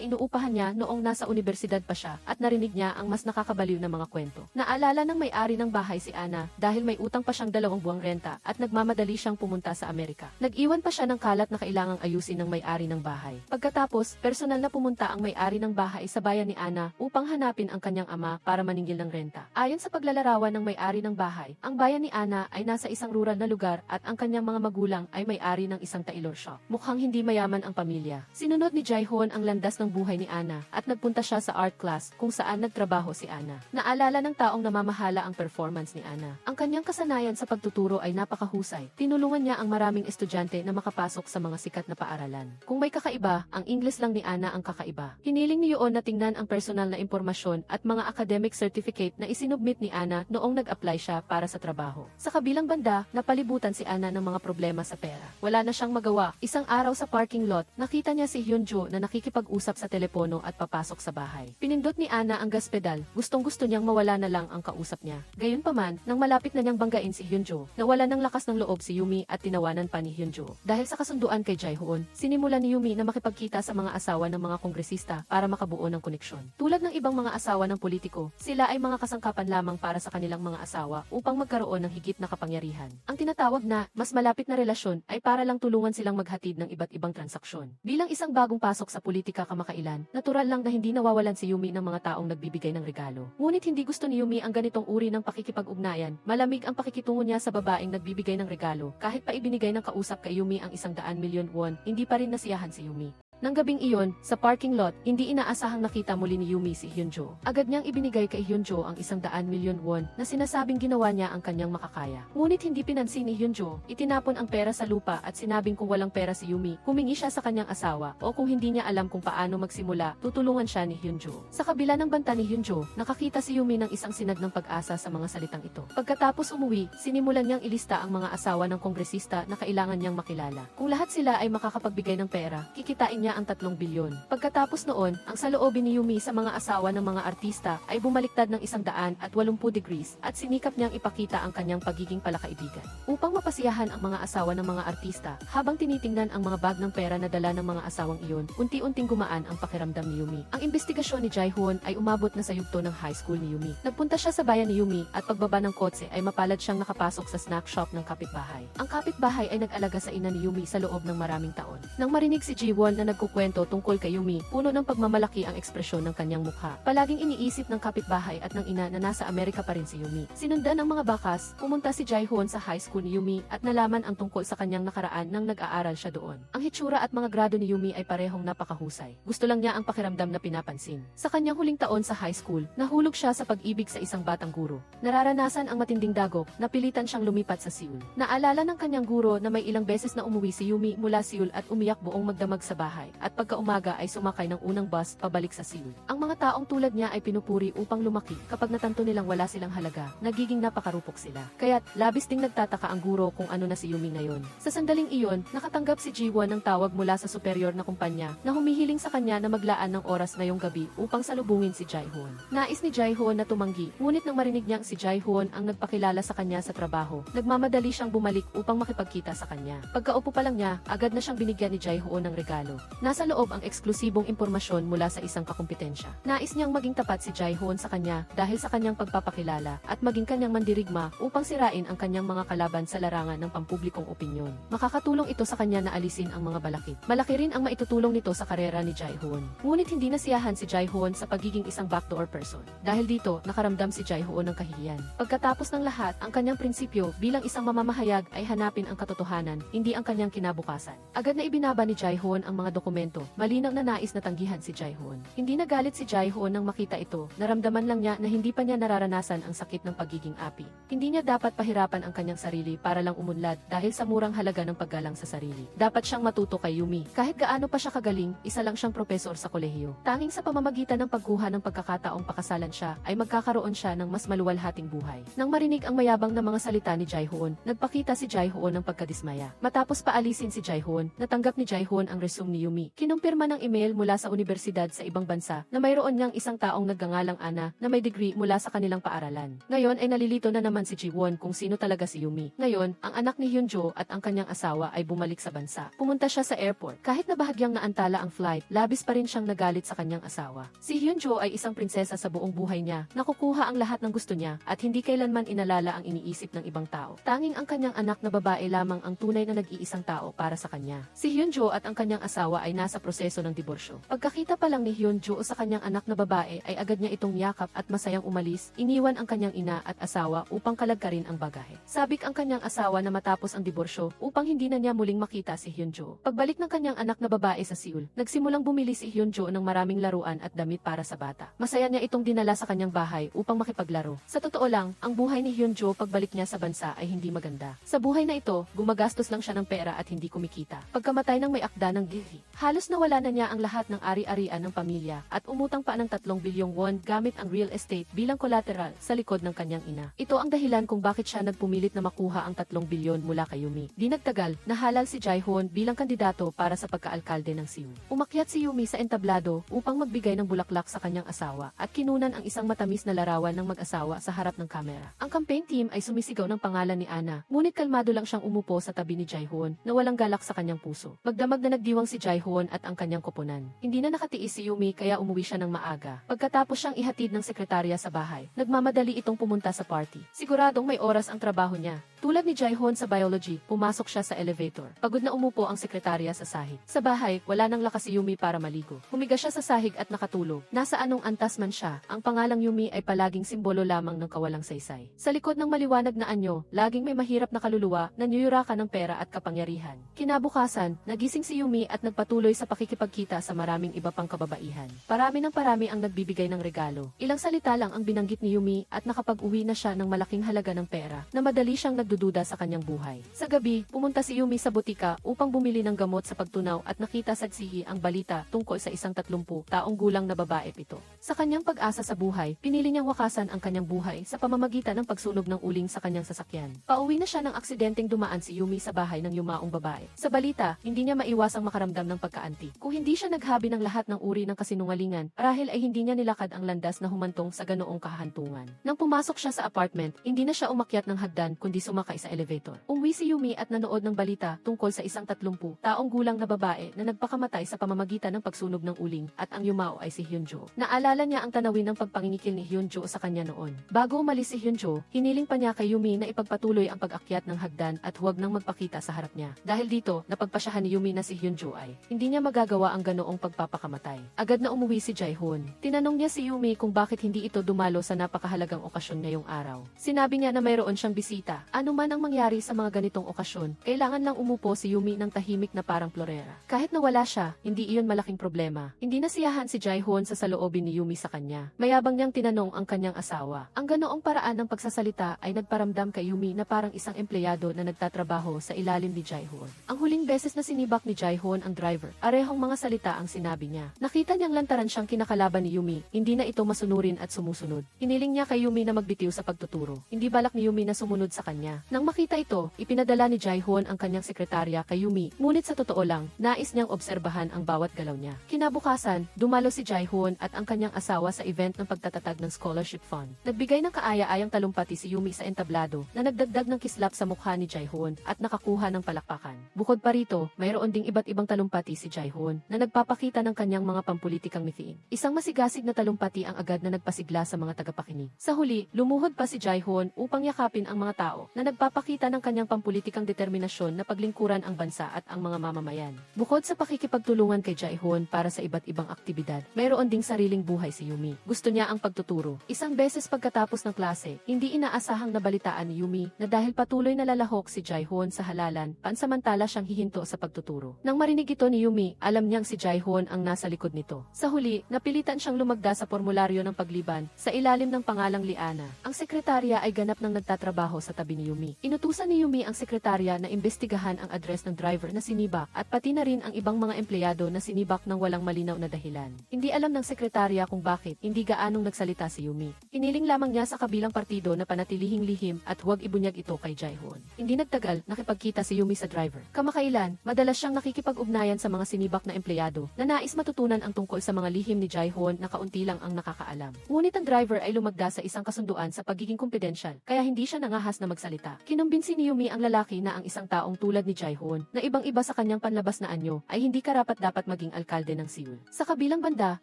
inuupahan niya noong nasa universidad pa siya at narinig niya ang mas nakakabaliw na mga kwento. Naalala ng may-ari ng bahay si Ana dahil may utang pa siyang 2 buwang renta at nagmamadali siyang pumunta sa Amerika. Nag-iwan pa siya ng kalat na kailangang ayusin ng may-ari ng bahay. Pagkatapos, personal na pumunta ang may-ari ng bahay sa bayan ni Ana upang hanapin ang kanyang ama para maningil ng renta. Ayon sa paglalarawan ng may-ari ng bahay, ang bayan ni Ana ay nasa isang rural na lugar at ang kanyang mga magulang ay may-ari ng isang tailor shop. Mukhang hindi mayaman ang pamilya. Sinunod ni Jae-hoon ang landas ng buhay ni Ana at nagpunta siya sa art class kung saan nagtrabaho si Ana. Naalala ng taong namamahala ang performance ni Ana. Ang kanyang kasanayan sa pagtuturo ay napakahusay. Tinulungan niya ang maraming estudyante na makapasok sa mga sikat na paaralan. Kung may kakaiba, ang English lang ni Ana ang kakaiba. Hiniling ni Yoon na tingnan ang personal na impormasyon at mga academic certificate na isinubmit ni Ana noong nag-apply siya para sa trabaho. Sa kabilang banda, napalibutan si Ana ng mga problema sa pera. Wala na siyang magawa. Isang araw sa parking lot, nakita niya si Hyunjo na nakikipag-usap sa telepono at papasok sa bahay. Pinindot ni Ana ang gas pedal. Gustong-gusto niyang mawala na lang ang kausap niya. Gayunpaman, nang malapit na niyang banggain si Hyunjo, nawala ng lakas ng loob si Yumi at tinawanan pa ni Hyunjo. Dahil sa kasunduan kay Jae-hoon, sinimulan ni Yumi na makipagkita sa mga asawa ng mga kongresista para makabuo ng koneksyon. Tulad ng ibang mga asawa ng politiko, sila ay mga kasangkapan lamang para sa kanilang mga asawa upang magkaroon ng higit na kapangyarihan. Ang tinatawag na mas malapit na relasyon ay para lang tulungan silang maghatid ng iba't ibang transaksyon. Bilang isang bagong pasok sa politika kamakailan, natural lang na hindi nawawalan si Yumi ng mga taong nagbibigay ng regalo. Ngunit hindi gusto ni Yumi ang ganitong uri ng pakikipag-ugnayan. Malamig ang pakikitungo niya sa babaeng nagbibigay ng regalo. Kahit pa ibinigay ng kausap kay Yumi ang 100 milyon won, hindi pa rin nasiyahan si Yumi. Nang gabing iyon, sa parking lot, hindi inaasahang nakita muli ni Yumi si Hyunjo. Agad niyang ibinigay kay Hyunjo ang 100 milyon won na sinasabing ginawa niya ang kanyang makakaya. Ngunit hindi pinansin ni Hyunjo, itinapon ang pera sa lupa at sinabing kung walang pera si Yumi, humingi siya sa kanyang asawa o kung hindi niya alam kung paano magsimula, tutulungan siya ni Hyunjo. Sa kabila ng banta ni Hyunjo, nakakita si Yumi ng isang sinag ng pag-asa sa mga salitang ito. Pagkatapos umuwi, sinimulan niyang ilista ang mga asawa ng kongresista na kailangan niyang makilala. Kung lahat sila ay makakapagbigay ng pera, kikitain niya ang 3 bilyon. Pagkatapos noon, ang saloobin ni Yumi sa mga asawa ng mga artista ay bumaliktad ng 180 degrees at sinikap niyang ipakita ang kanyang pagiging palakaibigan. Upang mapasiyahan ang mga asawa ng mga artista, habang tinitingnan ang mga bag ng pera na dala ng mga asawang iyon, unti-unting gumaan ang pakiramdam ni Yumi. Ang investigasyon ni Jae-hoon ay umabot na sa yugto ng high school ni Yumi. Nagpunta siya sa bayan ni Yumi at pagbaba ng kotse ay mapalad siyang nakapasok sa snack shop ng kapitbahay. Ang kapitbahay ay nag-alaga sa ina ni Yumi sa loob ng maraming taon. Nang marinig si Ji-won na nagkukwento tungkol kay Yumi, puno ng pagmamalaki ang ekspresyon ng kanyang mukha. Palaging iniisip ng kapitbahay at ng ina na nasa Amerika pa rin si Yumi. Sinundan ng mga bakas, pumunta si Jae-hoon sa high school ni Yumi at nalaman ang tungkol sa kanyang nakaraan nang nag-aaral siya doon. Ang hitsura at mga grado ni Yumi ay parehong napakahusay. Gusto lang niya ang pakiramdam na pinapansin. Sa kanyang huling taon sa high school, nahulog siya sa pag-ibig sa isang batang guro. Nararanasan ang matinding dagok, napilitan siyang lumipat sa Seoul. Naalala ng kanyang guro na may ilang beses na umuwi si Yumi mula Seoul at umiyak buong magdamag sa bahay. At pagkaumaga ay sumakay ng unang bus pabalik sa Seoul. Ang mga taong tulad niya ay pinupuri upang lumaki. Kapag natanto nilang wala silang halaga, nagiging napakarupok sila. Kaya't labis ding nagtataka ang guro kung ano na si Yumi ngayon. Sa sandaling iyon, nakatanggap si Ji-won ng tawag mula sa superior na kumpanya na humihiling sa kanya na maglaan ng oras ngayong gabi upang salubungin si Jae-hoon. Nais ni Jae-hoon na tumanggi, ngunit nang marinig niyang si Jae-hoon ang nagpakilala sa kanya sa trabaho, nagmamadali siyang bumalik upang makipagkita sa kanya. Pagkaupo pa lang niya, agad na siyang binigyan ni Jae-hoon ng regalo. Nasa loob ang eksklusibong impormasyon mula sa isang kakumpetensya. Nais niyang maging tapat si Jae-hoon sa kanya dahil sa kanyang pagpapakilala at maging kanyang mandirigma upang sirain ang kanyang mga kalaban sa larangan ng pampublikong opinyon. Makakatulong ito sa kanya na alisin ang mga balakid. Malaki rin ang maitutulong nito sa karera ni Jae-hoon. Ngunit hindi nasiyahan si Jae-hoon sa pagiging isang backdoor person. Dahil dito, nakaramdam si Jae-hoon ng kahihiyan. Pagkatapos ng lahat, ang kanyang prinsipyo bilang isang mamamahayag ay hanapin ang katotohanan, hindi ang kanyang kinabukasan. Agad na ibinaba ni Jae-hoon ang mga dokumento. Malinaw na nais na tanggihan si Jae-hoon. Hindi nagalit si Jae-hoon nang makita ito, naramdaman lang niya na hindi pa niya nararanasan ang sakit ng pagiging api. Hindi niya dapat pahirapan ang kanyang sarili para lang umunlad dahil sa murang halaga ng paggalang sa sarili. Dapat siyang matuto kay Yumi. Kahit gaano pa siya kagaling, isa lang siyang propesor sa kolehiyo. Tanging sa pamamagitan ng pagkuha ng pagkakataong pakasalan siya, ay magkakaroon siya ng mas maluwalhating buhay. Nang marinig ang mayabang na mga salita ni Jae-hoon, nagpakita si Jae-hoon ng pagkadismaya. Matapos paalisin si Jae-hoon, natanggap ni Jae-hoon ang resume ni Yumi Yumi. Kinumpirma ng email mula sa universidad sa ibang bansa na mayroon niyang isang taong nagngangalang Ana na may degree mula sa kanilang paaralan. Ngayon ay nalilito na naman si Jiwon kung sino talaga si Yumi. Ngayon, ang anak ni Hyunjo at ang kanyang asawa ay bumalik sa bansa. Pumunta siya sa airport. Kahit na bahagyang naantala ang flight, labis pa rin siyang nagalit sa kanyang asawa. Si Hyunjo ay isang prinsesa sa buong buhay niya, nakukuha ang lahat ng gusto niya at hindi kailanman inalala ang iniisip ng ibang tao. Tanging ang kanyang anak na babae lamang ang tunay na nag-iisang tao para sa kanya. Si Hyunjo at ang kanyang asawa ay nasa proseso ng diborsyo. Pagkakita pa lang ni Hyunjo sa kanyang anak na babae ay agad niya itong yakap at masayang umalis, iniwan ang kanyang ina at asawa upang kalagkarin ang bagahe. Sabik ang kanyang asawa na matapos ang diborsyo upang hindi na niya muling makita si Hyunjo. Pagbalik ng kanyang anak na babae sa Seoul, nagsimulang bumili si Hyunjo ng maraming laruan at damit para sa bata. Masaya niya itong dinala sa kanyang bahay upang makipaglaro. Sa totoo lang, ang buhay ni Hyunjo pagbalik niya sa bansa ay hindi maganda. Sa buhay na ito, gumagastos lang siya ng pera at hindi kumikita. Pagkamatay ng may akda ng Gilly, halos nawala na niya ang lahat ng ari-arian ng pamilya at umutang pa ng 3 bilyong won gamit ang real estate bilang collateral sa likod ng kanyang ina. Ito ang dahilan kung bakit siya nagpumilit na makuha ang 3 bilyon mula kay Yumi. Di nagtagal, nahalal si Jae-hoon bilang kandidato para sa pagkaalkalde ng Seoul. Umakyat si Yumi sa entablado upang magbigay ng bulaklak sa kanyang asawa at kinunan ang isang matamis na larawan ng mag-asawa sa harap ng kamera. Ang campaign team ay sumisigaw ng pangalan ni Ana, ngunit kalmado lang siyang umupo sa tabi ni Jae-hoon na walang galak sa kanyang puso. Magdamag na nagdiwang si Jae-hoon at ang kanyang koponan. Hindi na nakatiis si Yumi kaya umuwi siya ng maaga. Pagkatapos siyang ihatid ng sekretarya sa bahay, nagmamadali itong pumunta sa party. Siguradong may oras ang trabaho niya. Tulad ni Jae-hoon sa biology, pumasok siya sa elevator. Pagod na umupo ang sekretarya sa sahig. Sa bahay, wala nang lakas si Yumi para maligo. Humiga siya sa sahig at nakatulog. Nasa anong antas man siya, ang pangalang Yumi ay palaging simbolo lamang ng kawalang saysay. Sa likod ng maliwanag na anyo, laging may mahirap na kaluluwa na niyurakan ng pera at kapangyarihan. Kinabukasan, nagising si Yumi at nagpatuloy sa pakikipagkita sa maraming iba pang kababaihan. Parami ng parami ang nagbibigay ng regalo. Ilang salita lang ang binanggit ni Yumi at nakapag-uwi na siya ng malaking halaga ng pera na madali siyang nagdududa sa kanyang buhay. Sa gabi, pumunta si Yumi sa butika upang bumili ng gamot sa pagtunaw at nakita sa tsihi ang balita tungkol sa isang 30 taong gulang na babae pito. Sa kanyang pag-asa sa buhay, pinili niyang wakasan ang kanyang buhay sa pamamagitan ng pagsunog ng uling sa kanyang sasakyan. Pauwi na siya ng aksidenteng dumaan si Yumi sa bahay ng yumaong babae. Sa balita, hindi niya maiwasang makaramdam ng pagkaanti. Kung hindi siya naghabi ng lahat ng uri ng kasinungalingan, marahil ay hindi niya nilakad ang landas na humantong sa ganoong kahahantungan. Nang pumasok siya sa apartment, hindi na siya umakyat ng hagdan kundi sumakay sa elevator. Umuwi si Yumi at nanood ng balita tungkol sa isang 30 taong gulang na babae na nagpakamatay sa pamamagitan ng pagsunog ng uling at ang yumao ay si Hyunjo. Naalala niya ang tanawin ng pagpangingikil ni Hyunjo sa kanya noon. Bago umalis si Hyunjo, hiniling pa niya kay Yumi na ipagpatuloy ang pag-akyat ng hagdan at huwag nang magpakita sa harap niya. Dahil dito, napagpasyahan ni Yumi na si Hyunjo ay hindi niya magagawa ang ganoong pagpapakamatay. Agad na umuwi si Jae-hoon. Tinanong niya si Yumi kung bakit hindi ito dumalo sa napakahalagang okasyon ngayong araw. Sinabi niya na mayroon siyang bisita. Ano man ang mangyari sa mga ganitong okasyon, kailangan lang umupo si Yumi ng tahimik na parang florera. Kahit na wala siya, hindi iyon malaking problema. Hindi nasiyahan si Jae-hoon sa saloobin ni Yumi sa kanya. Mayabang niyang tinanong ang kanyang asawa. Ang ganoong paraan ng pagsasalita ay nagparamdam kay Yumi na parang isang empleyado na nagtatrabaho sa ilalim ni Jae-hoon. Ang huling beses na sinibak ni Jae-hoon ang driver, arehong mga salita ang sinabi niya. Nakita niyang lantaran siyang kinakalaban ni Yumi, hindi na ito masunurin at sumusunod. Hiniling niya kay Yumi na magbitiw sa pagtuturo. Hindi balak ni Yumi na sumunod sa kanya. Nang makita ito, ipinadala ni Jae-hoon ang kanyang sekretarya kay Yumi, ngunit sa totoo lang, nais niyang obserbahan ang bawat galaw niya. Kinabukasan, dumalo si Jae-hoon at ang kanyang asawa sa event ng pagtatatag ng scholarship fund. Nagbigay ng kaaya-ayang talumpati si Yumi sa entablado na nagdagdag ng kislap sa mukha ni Jae-hoon at nakakuha ng palakpakan. Bukod pa rito, mayroon ding iba't ibang talumpati si Jae-hoon na nagpapakita ng kanyang mga pampulitikang mithiin. Isang masigasig na talumpati ang agad na nagpasigla sa mga tagapakinig. Sa huli, lumuhod pa si Jae-hoon upang yakapin ang mga tao na nagpapakita ng kanyang pampulitikang determinasyon na paglingkuran ang bansa at ang mga mamamayan. Bukod sa pakikipagtulungan kay Jae-hoon para sa iba't ibang aktibidad, mayroon ding sariling buhay si Yumi. Gusto niya ang pagtuturo. Isang beses pagkatapos ng klase, hindi inaasahang nabalitaan ni Yumi na dahil patuloy na lalahok si Jae-hoon sa halalan, pansamantala siyang hihinto sa pagtuturo. Nang marinig ito ni Yumi, alam niyang si Jae-hoon ang nasa likod nito. Sa huli, napilitan siyang lumagda sa formularyo ng pagliban sa ilalim ng pangalang Liana. Ang sekretarya ay ganap nang nagtatrabaho sa tabi ni Yumi. Inutusan ni Yumi ang sekretarya na imbestigahan ang address ng driver na sinibak at pati na rin ang ibang mga empleyado na sinibak ng walang malinaw na dahilan. Hindi alam ng sekretarya kung bakit hindi gaanong nagsalita si Yumi. Hiniling lamang niya sa kabilang partido na panatilihing lihim at huwag ibunyag ito kay Jae-hoon. Hindi nagtagal, nakipagkita si Yumi sa driver. Kamakailan, madalas siyang nakikipag-ugnayan sa mga sinibak na empleyado na nais matutunan ang tungkol sa mga lihim ni Jae-hoon na kaunti lang ang nakakaalam. Ngunit ang driver ay lumagda sa isang kasunduan sa pagiging kumpidensyal, kaya hindi siya nangahas na magsalita. Kinumbinsi ni Yumi ang lalaki na ang isang taong tulad ni Jae-hoon na ibang-iba sa kanyang panlabas na anyo ay hindi karapat-dapat maging alkalde ng Seoul. Sa kabilang banda,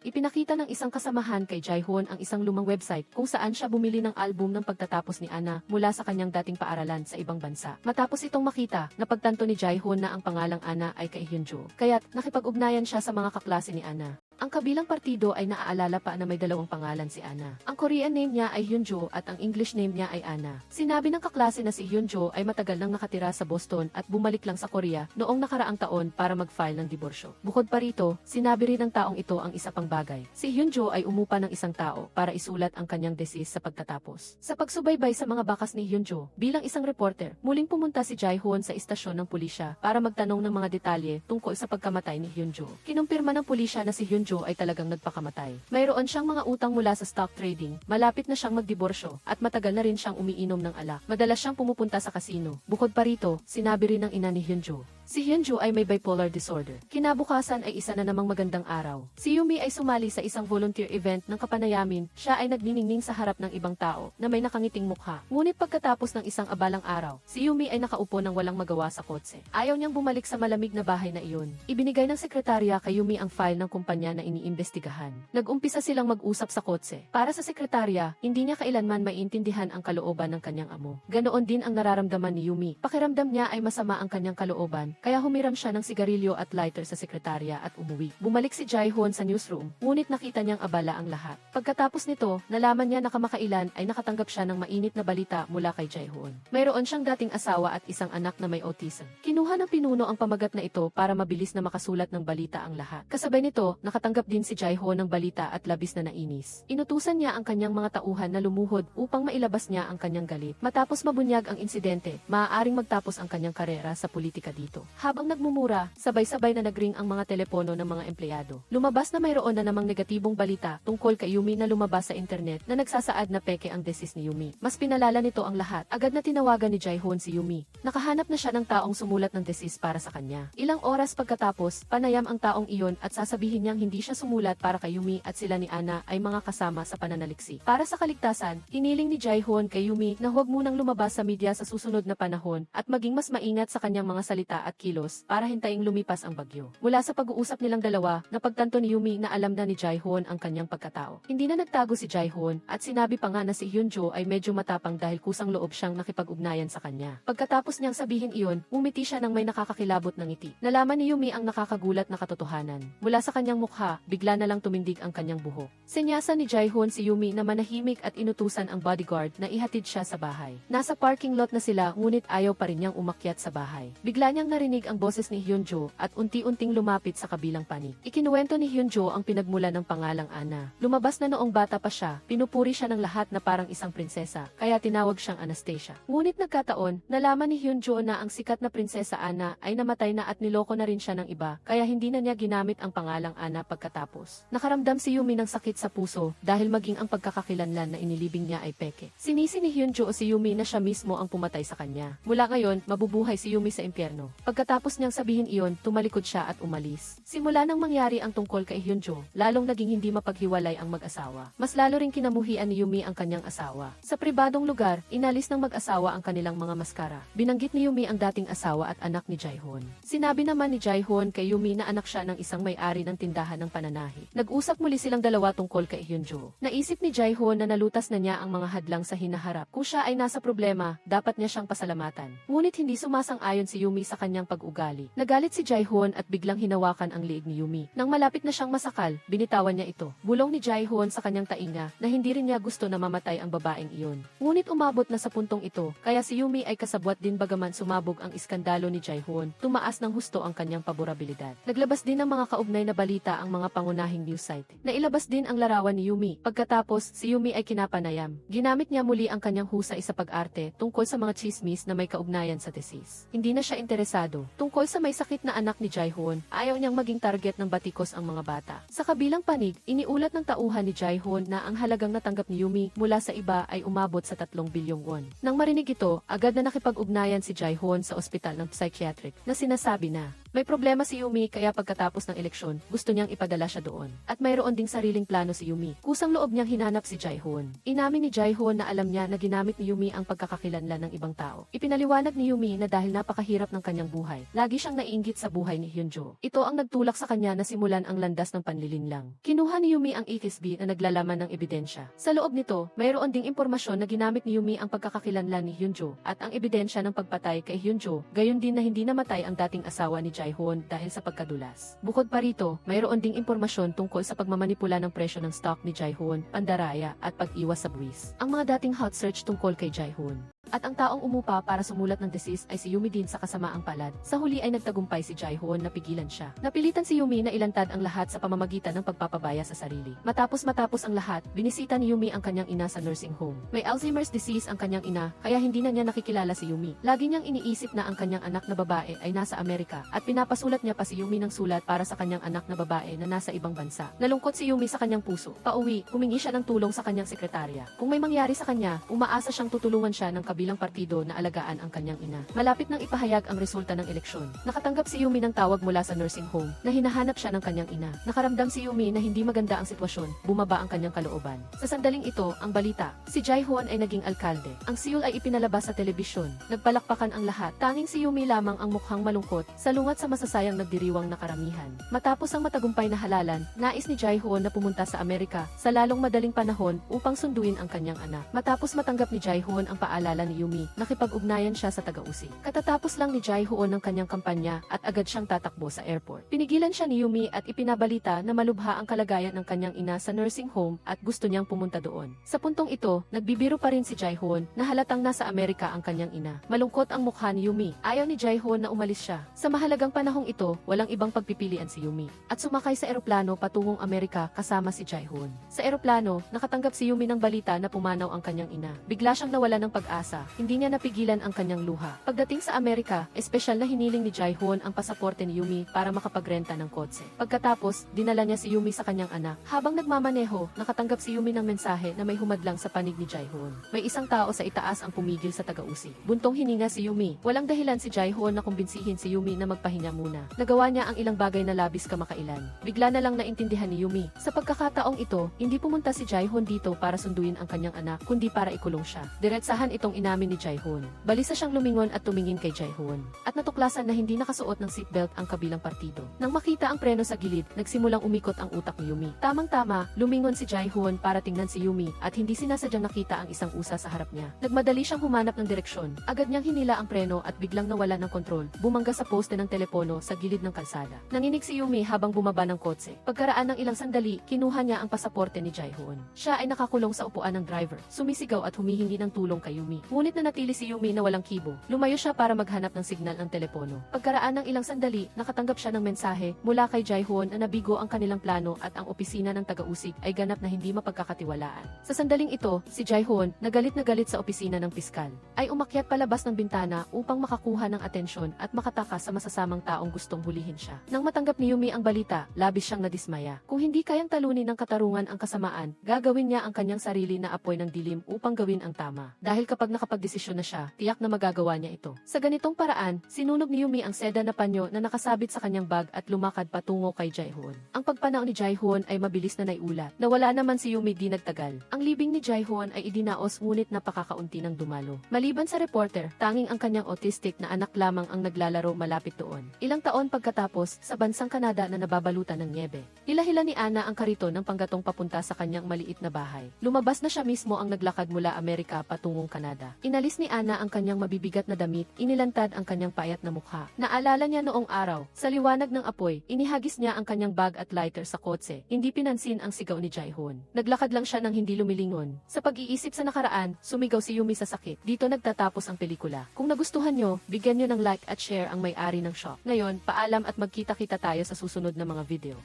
ipinakita ng isang kasamahan kay Jae-hoon ang isang lumang website kung saan siya bumili ng album ng pagtatapos ni Ana mula sa kanyang dating paaralan sa ibang bansa. Matapos itong makita, napagtanto ni Jae-hoon na ang pangalang Ana ay kay Hyunjo, kaya't nakipag-ugnayan siya sa mga kaklase ni Ana. Ang kabilang partido ay naaalala pa na may dalawang pangalan si Ana. Ang Korean name niya ay Hyunjo at ang English name niya ay Ana. Sinabi ng kaklase na si Hyunjo ay matagal nang nakatira sa Boston at bumalik lang sa Korea noong nakaraang taon para mag-file ng diborsyo. Bukod pa rito, sinabi rin ng taong ito ang isa pang bagay. Si Hyunjo ay umupa ng isang tao para isulat ang kanyang thesis sa pagtatapos. Sa pagsubaybay sa mga bakas ni Hyunjo, bilang isang reporter, muling pumunta si Jae-hoon sa istasyon ng pulisya para magtanong ng mga detalye tungkol sa pagkamatay ni Hyunjo. Kinumpirma ng pulisya na si Hyunjo ay talagang nagpakamatay. Mayroon siyang mga utang mula sa stock trading, malapit na siyang magdiborsyo, at matagal na rin siyang umiinom ng alak. Madalas siyang pumupunta sa kasino. Bukod pa rito, sinabi rin ng ina ni Hyunjo. Si Hyunjo ay may bipolar disorder. Kinabukasan ay isa na namang magandang araw. Si Yumi ay sumali sa isang volunteer event ng kapanayamin. Siya ay nagniningning sa harap ng ibang tao na may nakangiting mukha. Ngunit pagkatapos ng isang abalang araw, si Yumi ay nakaupo ng walang magawa sa kotse. Ayaw niyang bumalik sa malamig na bahay na iyon. Ibinigay ng sekretarya kay Yumi ang file ng kumpanya na iniimbestigahan. Nag-umpisa silang mag-usap sa kotse. Para sa sekretarya, hindi niya kailanman maiintindihan ang kalooban ng kanyang amo. Ganoon din ang nararamdaman ni Yumi. Pakiramdam niya ay masama ang kanyang kalooban. Kaya humiram siya ng sigarilyo at lighter sa sekretarya at umuwi. Bumalik si Jae-hoon sa newsroom, ngunit nakita niyang abala ang lahat. Pagkatapos nito, nalaman niya na kamakailan ay nakatanggap siya ng mainit na balita mula kay Jae-hoon. Mayroon siyang dating asawa at isang anak na may autism. Kinuha ng pinuno ang pamagat na ito para mabilis na makasulat ng balita ang lahat. Kasabay nito, nakatanggap din si Jae-hoon ng balita at labis na nainis. Inutusan niya ang kanyang mga tauhan na lumuhod upang mailabas niya ang kanyang galit. Matapos mabunyag ang insidente, maaaring magtapos ang kanyang karera sa politika dito. Habang nagmumura, sabay-sabay na nagring ang mga telepono ng mga empleyado. Lumabas na mayroon na namang negatibong balita tungkol kay Yumi na lumabas sa internet na nagsasaad na peke ang thesis ni Yumi. Mas pinalala nito ang lahat. Agad na tinawagan ni Jae-hoon si Yumi. Nakahanap na siya ng taong sumulat ng thesis para sa kanya. Ilang oras pagkatapos, panayam ang taong iyon at sasabihin niyang hindi siya sumulat para kay Yumi at sila ni Ana ay mga kasama sa pananaliksik. Para sa kaligtasan, hiniling ni Jae-hoon kay Yumi na huwag munang lumabas sa media sa susunod na panahon at maging mas maingat sa kanyang mga salita at kilos para hintayin lumipas ang bagyo. Mula sa pag-uusap nilang dalawa, napagtanto ni Yumi na alam na ni Jae-hoon ang kanyang pagkatao. Hindi na nagtago si Jae-hoon at sinabi pa nga na si Hyunjo ay medyo matapang dahil kusang loob siyang nakipag-ugnayan sa kanya. Pagkatapos niyang sabihin iyon, umiti siya ng may nakakakilabot ng ngiti. Nalaman ni Yumi ang nakakagulat na katotohanan. Mula sa kanyang mukha, bigla na lang tumindig ang kanyang buhok. Senyasa ni Jae-hoon si Yumi na manahimik at inutusan ang bodyguard na ihatid siya sa bahay. Nasa parking lot na sila ngunit ayaw pa rin niyang umakyat sa bahay. Bigla niyang narinig ang boses ni Hyunjo at unti-unting lumapit sa kabilang panig. Ikinuwento ni Hyunjo ang pinagmula ng pangalang Ana. Lumabas na noong bata pa siya, pinupuri siya ng lahat na parang isang prinsesa, kaya tinawag siyang Anastasia. Ngunit nagkataon, nalaman ni Hyunjo na ang sikat na prinsesa Ana ay namatay na at niloko na rin siya ng iba, kaya hindi na niya ginamit ang pangalang Ana pagkatapos. Nakaramdam si Yumi ng sakit sa puso dahil maging ang pagkakakilanlan na inilibing niya ay peke. Sinisi ni Hyunjo o si Yumi na siya mismo ang pumatay sa kanya. Mula ngayon, mabubuhay si Yumi sa impyerno. Pagkatapos niyang sabihin iyon, tumalikod siya at umalis. Simula nang mangyari ang tungkol kay Hyunjo, lalong naging hindi mapaghiwalay ang mag-asawa. Mas lalo ring kinamuhian ni Yumi ang kanyang asawa. Sa pribadong lugar, inalis ng mag-asawa ang kanilang mga maskara. Binanggit ni Yumi ang dating asawa at anak ni Jae-hoon. Sinabi naman ni Jae-hoon kay Yumi na anak siya ng isang may-ari ng tindahan ng pananahi. Nag-usap muli silang dalawa tungkol kay Hyunjo. Naisip ni Jae-hoon na nalutas na niya ang mga hadlang sa hinaharap. Kung siya ay nasa problema, dapat niya siyang pasalamatan. Ngunit hindi sumasang-ayon si Yumi sa kanyang pag-ugali. Nagalit si Jae-hoon at biglang hinawakan ang liig ni Yumi. Nang malapit na siyang masakal, binitawan niya ito. Bulong ni Jae-hoon sa kanyang tainga na hindi rin niya gusto na mamatay ang babaeng iyon. Ngunit umabot na sa puntong ito, kaya si Yumi ay kasabwat din bagaman sumabog ang iskandalo ni Jae-hoon, tumaas ng husto ang kanyang paborabilidad. Naglabas din ng mga kaugnay na balita ang mga pangunahing news site. Nailabas din ang larawan ni Yumi. Pagkatapos, si Yumi ay kinapanayam. Ginamit niya muli ang kanyang husay sa pag-arte tungkol sa mga chismis na may kaugnayan sa thesis. Hindi na siya interesado. Tungkol sa may sakit na anak ni Jae-hoon, ayaw niyang maging target ng batikos ang mga bata. Sa kabilang panig, iniulat ng tauhan ni Jae-hoon na ang halagang natanggap ni Yumi mula sa iba ay umabot sa 3 bilyong won. Nang marinig ito, agad na nakipag-ugnayan si Jae-hoon sa ospital ng psychiatric na sinasabi na May problema si Yumi kaya pagkatapos ng eleksyon, gusto niyang ipadala siya doon. At mayroon ding sariling plano si Yumi. Kusang loob niyang hinanap si Jae-hoon. Inamin ni Jae-hoon na alam niya na ginamit ni Yumi ang pagkakakilanlan ng ibang tao. Ipinaliwanag ni Yumi na dahil napakahirap ng kanyang buhay, lagi siyang naiinggit sa buhay ni Hyunjo. Ito ang nagtulak sa kanya na simulan ang landas ng panlilinlang. Kinuha ni Yumi ang EXB na naglalaman ng ebidensya. Sa loob nito, mayroon ding impormasyon na ginamit ni Yumi ang pagkakakilanlan ni Hyunjo at ang ebidensya ng pagpatay kay Hyunjo, gayon din na hindi namatay ang dating asawa ni Jae-hoon dahil sa pagkadulas. Bukod pa rito, mayroon ding impormasyon tungkol sa pagmamanipula ng presyo ng stock ni Jae-hoon, pandaraya at pag-iwas sa buwis. Ang mga dating hot search tungkol kay Jae-hoon. At ang taong umupa para sumulat ng thesis ay si Yumi din sa kasamaang palad. Sa huli ay nagtagumpay si Jae-hoon na pigilan siya. Napilitan si Yumi na ilantad ang lahat sa pamamagitan ng pagpapabaya sa sarili. Matapos ang lahat, binisita ni Yumi ang kanyang ina sa nursing home. May Alzheimer's disease ang kanyang ina, kaya hindi na niya nakikilala si Yumi. Lagi niyang iniisip na ang kanyang anak na babae ay nasa Amerika at pinapasulat niya pa si Yumi ng sulat para sa kanyang anak na babae na nasa ibang bansa. Nalungkot si Yumi sa kanyang puso. Pauwi, humingi siya ng tulong sa kanyang sekretarya. Kung may mangyari sa kanya, umaasa siyang tutulungan siya ng kabilang partido na alagaan ang kanyang ina. Malapit nang ipahayag ang resulta ng eleksyon. Nakatanggap si Yumi ng tawag mula sa nursing home na hinahanap siya ng kanyang ina. Nakaramdam si Yumi na hindi maganda ang sitwasyon, bumaba ang kanyang kalooban. Sa sandaling ito, ang balita, si Jae-hoon ay naging alkalde. Ang siyul ay ipinalabas sa telebisyon. Nagpalakpakan ang lahat. Tanging si Yumi lamang ang mukhang malungkot, salungat sa masasayang nagdiriwang na karamihan. Matapos ang matagumpay na halalan, nais ni Jae-hoon na pumunta sa Amerika sa lalong madaling panahon upang sunduin ang kanyang anak. Matapos matanggap ni Jae-hoon ang paalala ni Yumi, nakipag-ugnayan siya sa taga-usig. Katatapos lang ni Jae-hoon ng kanyang kampanya at agad siyang tatakbo sa airport. Pinigilan siya ni Yumi at ipinabalita na malubha ang kalagayan ng kanyang ina sa nursing home at gusto niyang pumunta doon. Sa puntong ito, nagbibiro pa rin si Jae-hoon na halatang nasa Amerika ang kanyang ina. Malungkot ang mukha ni Yumi. Ayaw ni Jae-hoon na umalis siya. Sa mahalagang panahong ito, walang ibang pagpipilian si Yumi. At sumakay sa eroplano patungong Amerika kasama si Jae-hoon. Sa eroplano, nakatanggap si Yumi ng balita na pumanaw ang kanyang ina. Bigla siyang nawala ng pag-asa. Hindi niya napigilan ang kanyang luha. Pagdating sa Amerika, espesyal na hiniling ni Jae-hoon ang pasaporte ni Yumi para makapagrenta ng kotse. Pagkatapos, dinala niya si Yumi sa kanyang anak. Habang nagmamaneho, nakatanggap si Yumi ng mensahe na may humadlang sa panig ni Jae-hoon. May isang tao sa itaas ang pumigil sa taga-usig. Buntong hininga si Yumi. Walang dahilan si Jae-hoon na kumbinsihin si Yumi na magpahinga muna. Nagawa niya ang ilang bagay na labis kamakailan. Bigla na lang naintindihan ni Yumi. Sa pagkakataong ito, hindi pumunta si Jae-hoon dito para sunduin ang kanyang anak, kundi para ikulong siya. Diretsahan itong inamin ni Jae-hoon. Balisa siyang lumingon at tumingin kay Jae-hoon. At natuklasan na hindi nakasuot ng seatbelt ang kabilang partido. Nang makita ang preno sa gilid, nagsimulang umikot ang utak ni Yumi. Tamang-tama, lumingon si Jae-hoon para tingnan si Yumi at hindi sinasadyang nakita ang isang usa sa harap niya. Nagmadali siyang humanap ng direksyon. Agad niyang hinila ang preno at biglang nawala ng kontrol. Bumangga sa poste ng telepono sa gilid ng kalsada. Nanginig si Yumi habang bumaba ng kotse. Pagkaraan ng ilang sandali, kinuha niya ang pasaporte ni Jae-hoon. Siya ay nakakulong sa upuan ng driver. Sumisigaw at humihingi ng tulong kay Yumi. Ngunit nanatili si Yumi na walang kibo. Lumayo siya para maghanap ng signal ng telepono. Pagkaraan ng ilang sandali, nakatanggap siya ng mensahe mula kay Jae-hoon na nabigo ang kanilang plano at ang opisina ng taga-usig ay ganap na hindi mapagkakatiwalaan. Sa sandaling ito, si Jae-hoon, na galit sa opisina ng piskal, ay umakyat palabas ng bintana upang makakuha ng atensyon at makatakas sa masasamang taong gustong hulihin siya. Nang matanggap ni Yumi ang balita, labis siyang nadismaya. Kung hindi kayang talunin ng katarungan ang kasamaan, gagawin niya ang kanyang sarili na apoy ng dilim upang gawin ang tama. Dahil kapag nakapagdesisyon na siya, tiyak na magagawa niya ito. Sa ganitong paraan, sinunog ni Yumi ang seda na panyo na nakasabit sa kanyang bag at lumakad patungo kay Jae-hoon. Ang pagpanaw ni Jae-hoon ay mabilis na naiulat. Nawala naman si Yumi di nagtagal. Ang libing ni Jae-hoon ay idinaos ngunit napakakaunti ng dumalo. Maliban sa reporter, tanging ang kanyang autistic na anak lamang ang naglalaro malapit doon. Ilang taon pagkatapos, sa bansang Canada na nababalutan ng niebe, hila-hila ni Ana ang kariton ng panggatong papunta sa kanyang maliit na bahay. Lumabas na siya mismo ang naglakad mula Amerika patungong Canada. Inalis ni Ana ang kanyang mabibigat na damit, inilantad ang kanyang payat na mukha. Naalala niya noong araw, sa liwanag ng apoy, inihagis niya ang kanyang bag at lighter sa kotse. Hindi pinansin ang sigaw ni Jae-hoon. Naglakad lang siya nang hindi lumilingon. Sa pag-iisip sa nakaraan, sumigaw si Yumi sa sakit. Dito nagtatapos ang pelikula. Kung nagustuhan nyo, bigyan nyo ng like at share ang may-ari ng shop. Ngayon, paalam at magkita-kita tayo sa susunod na mga video.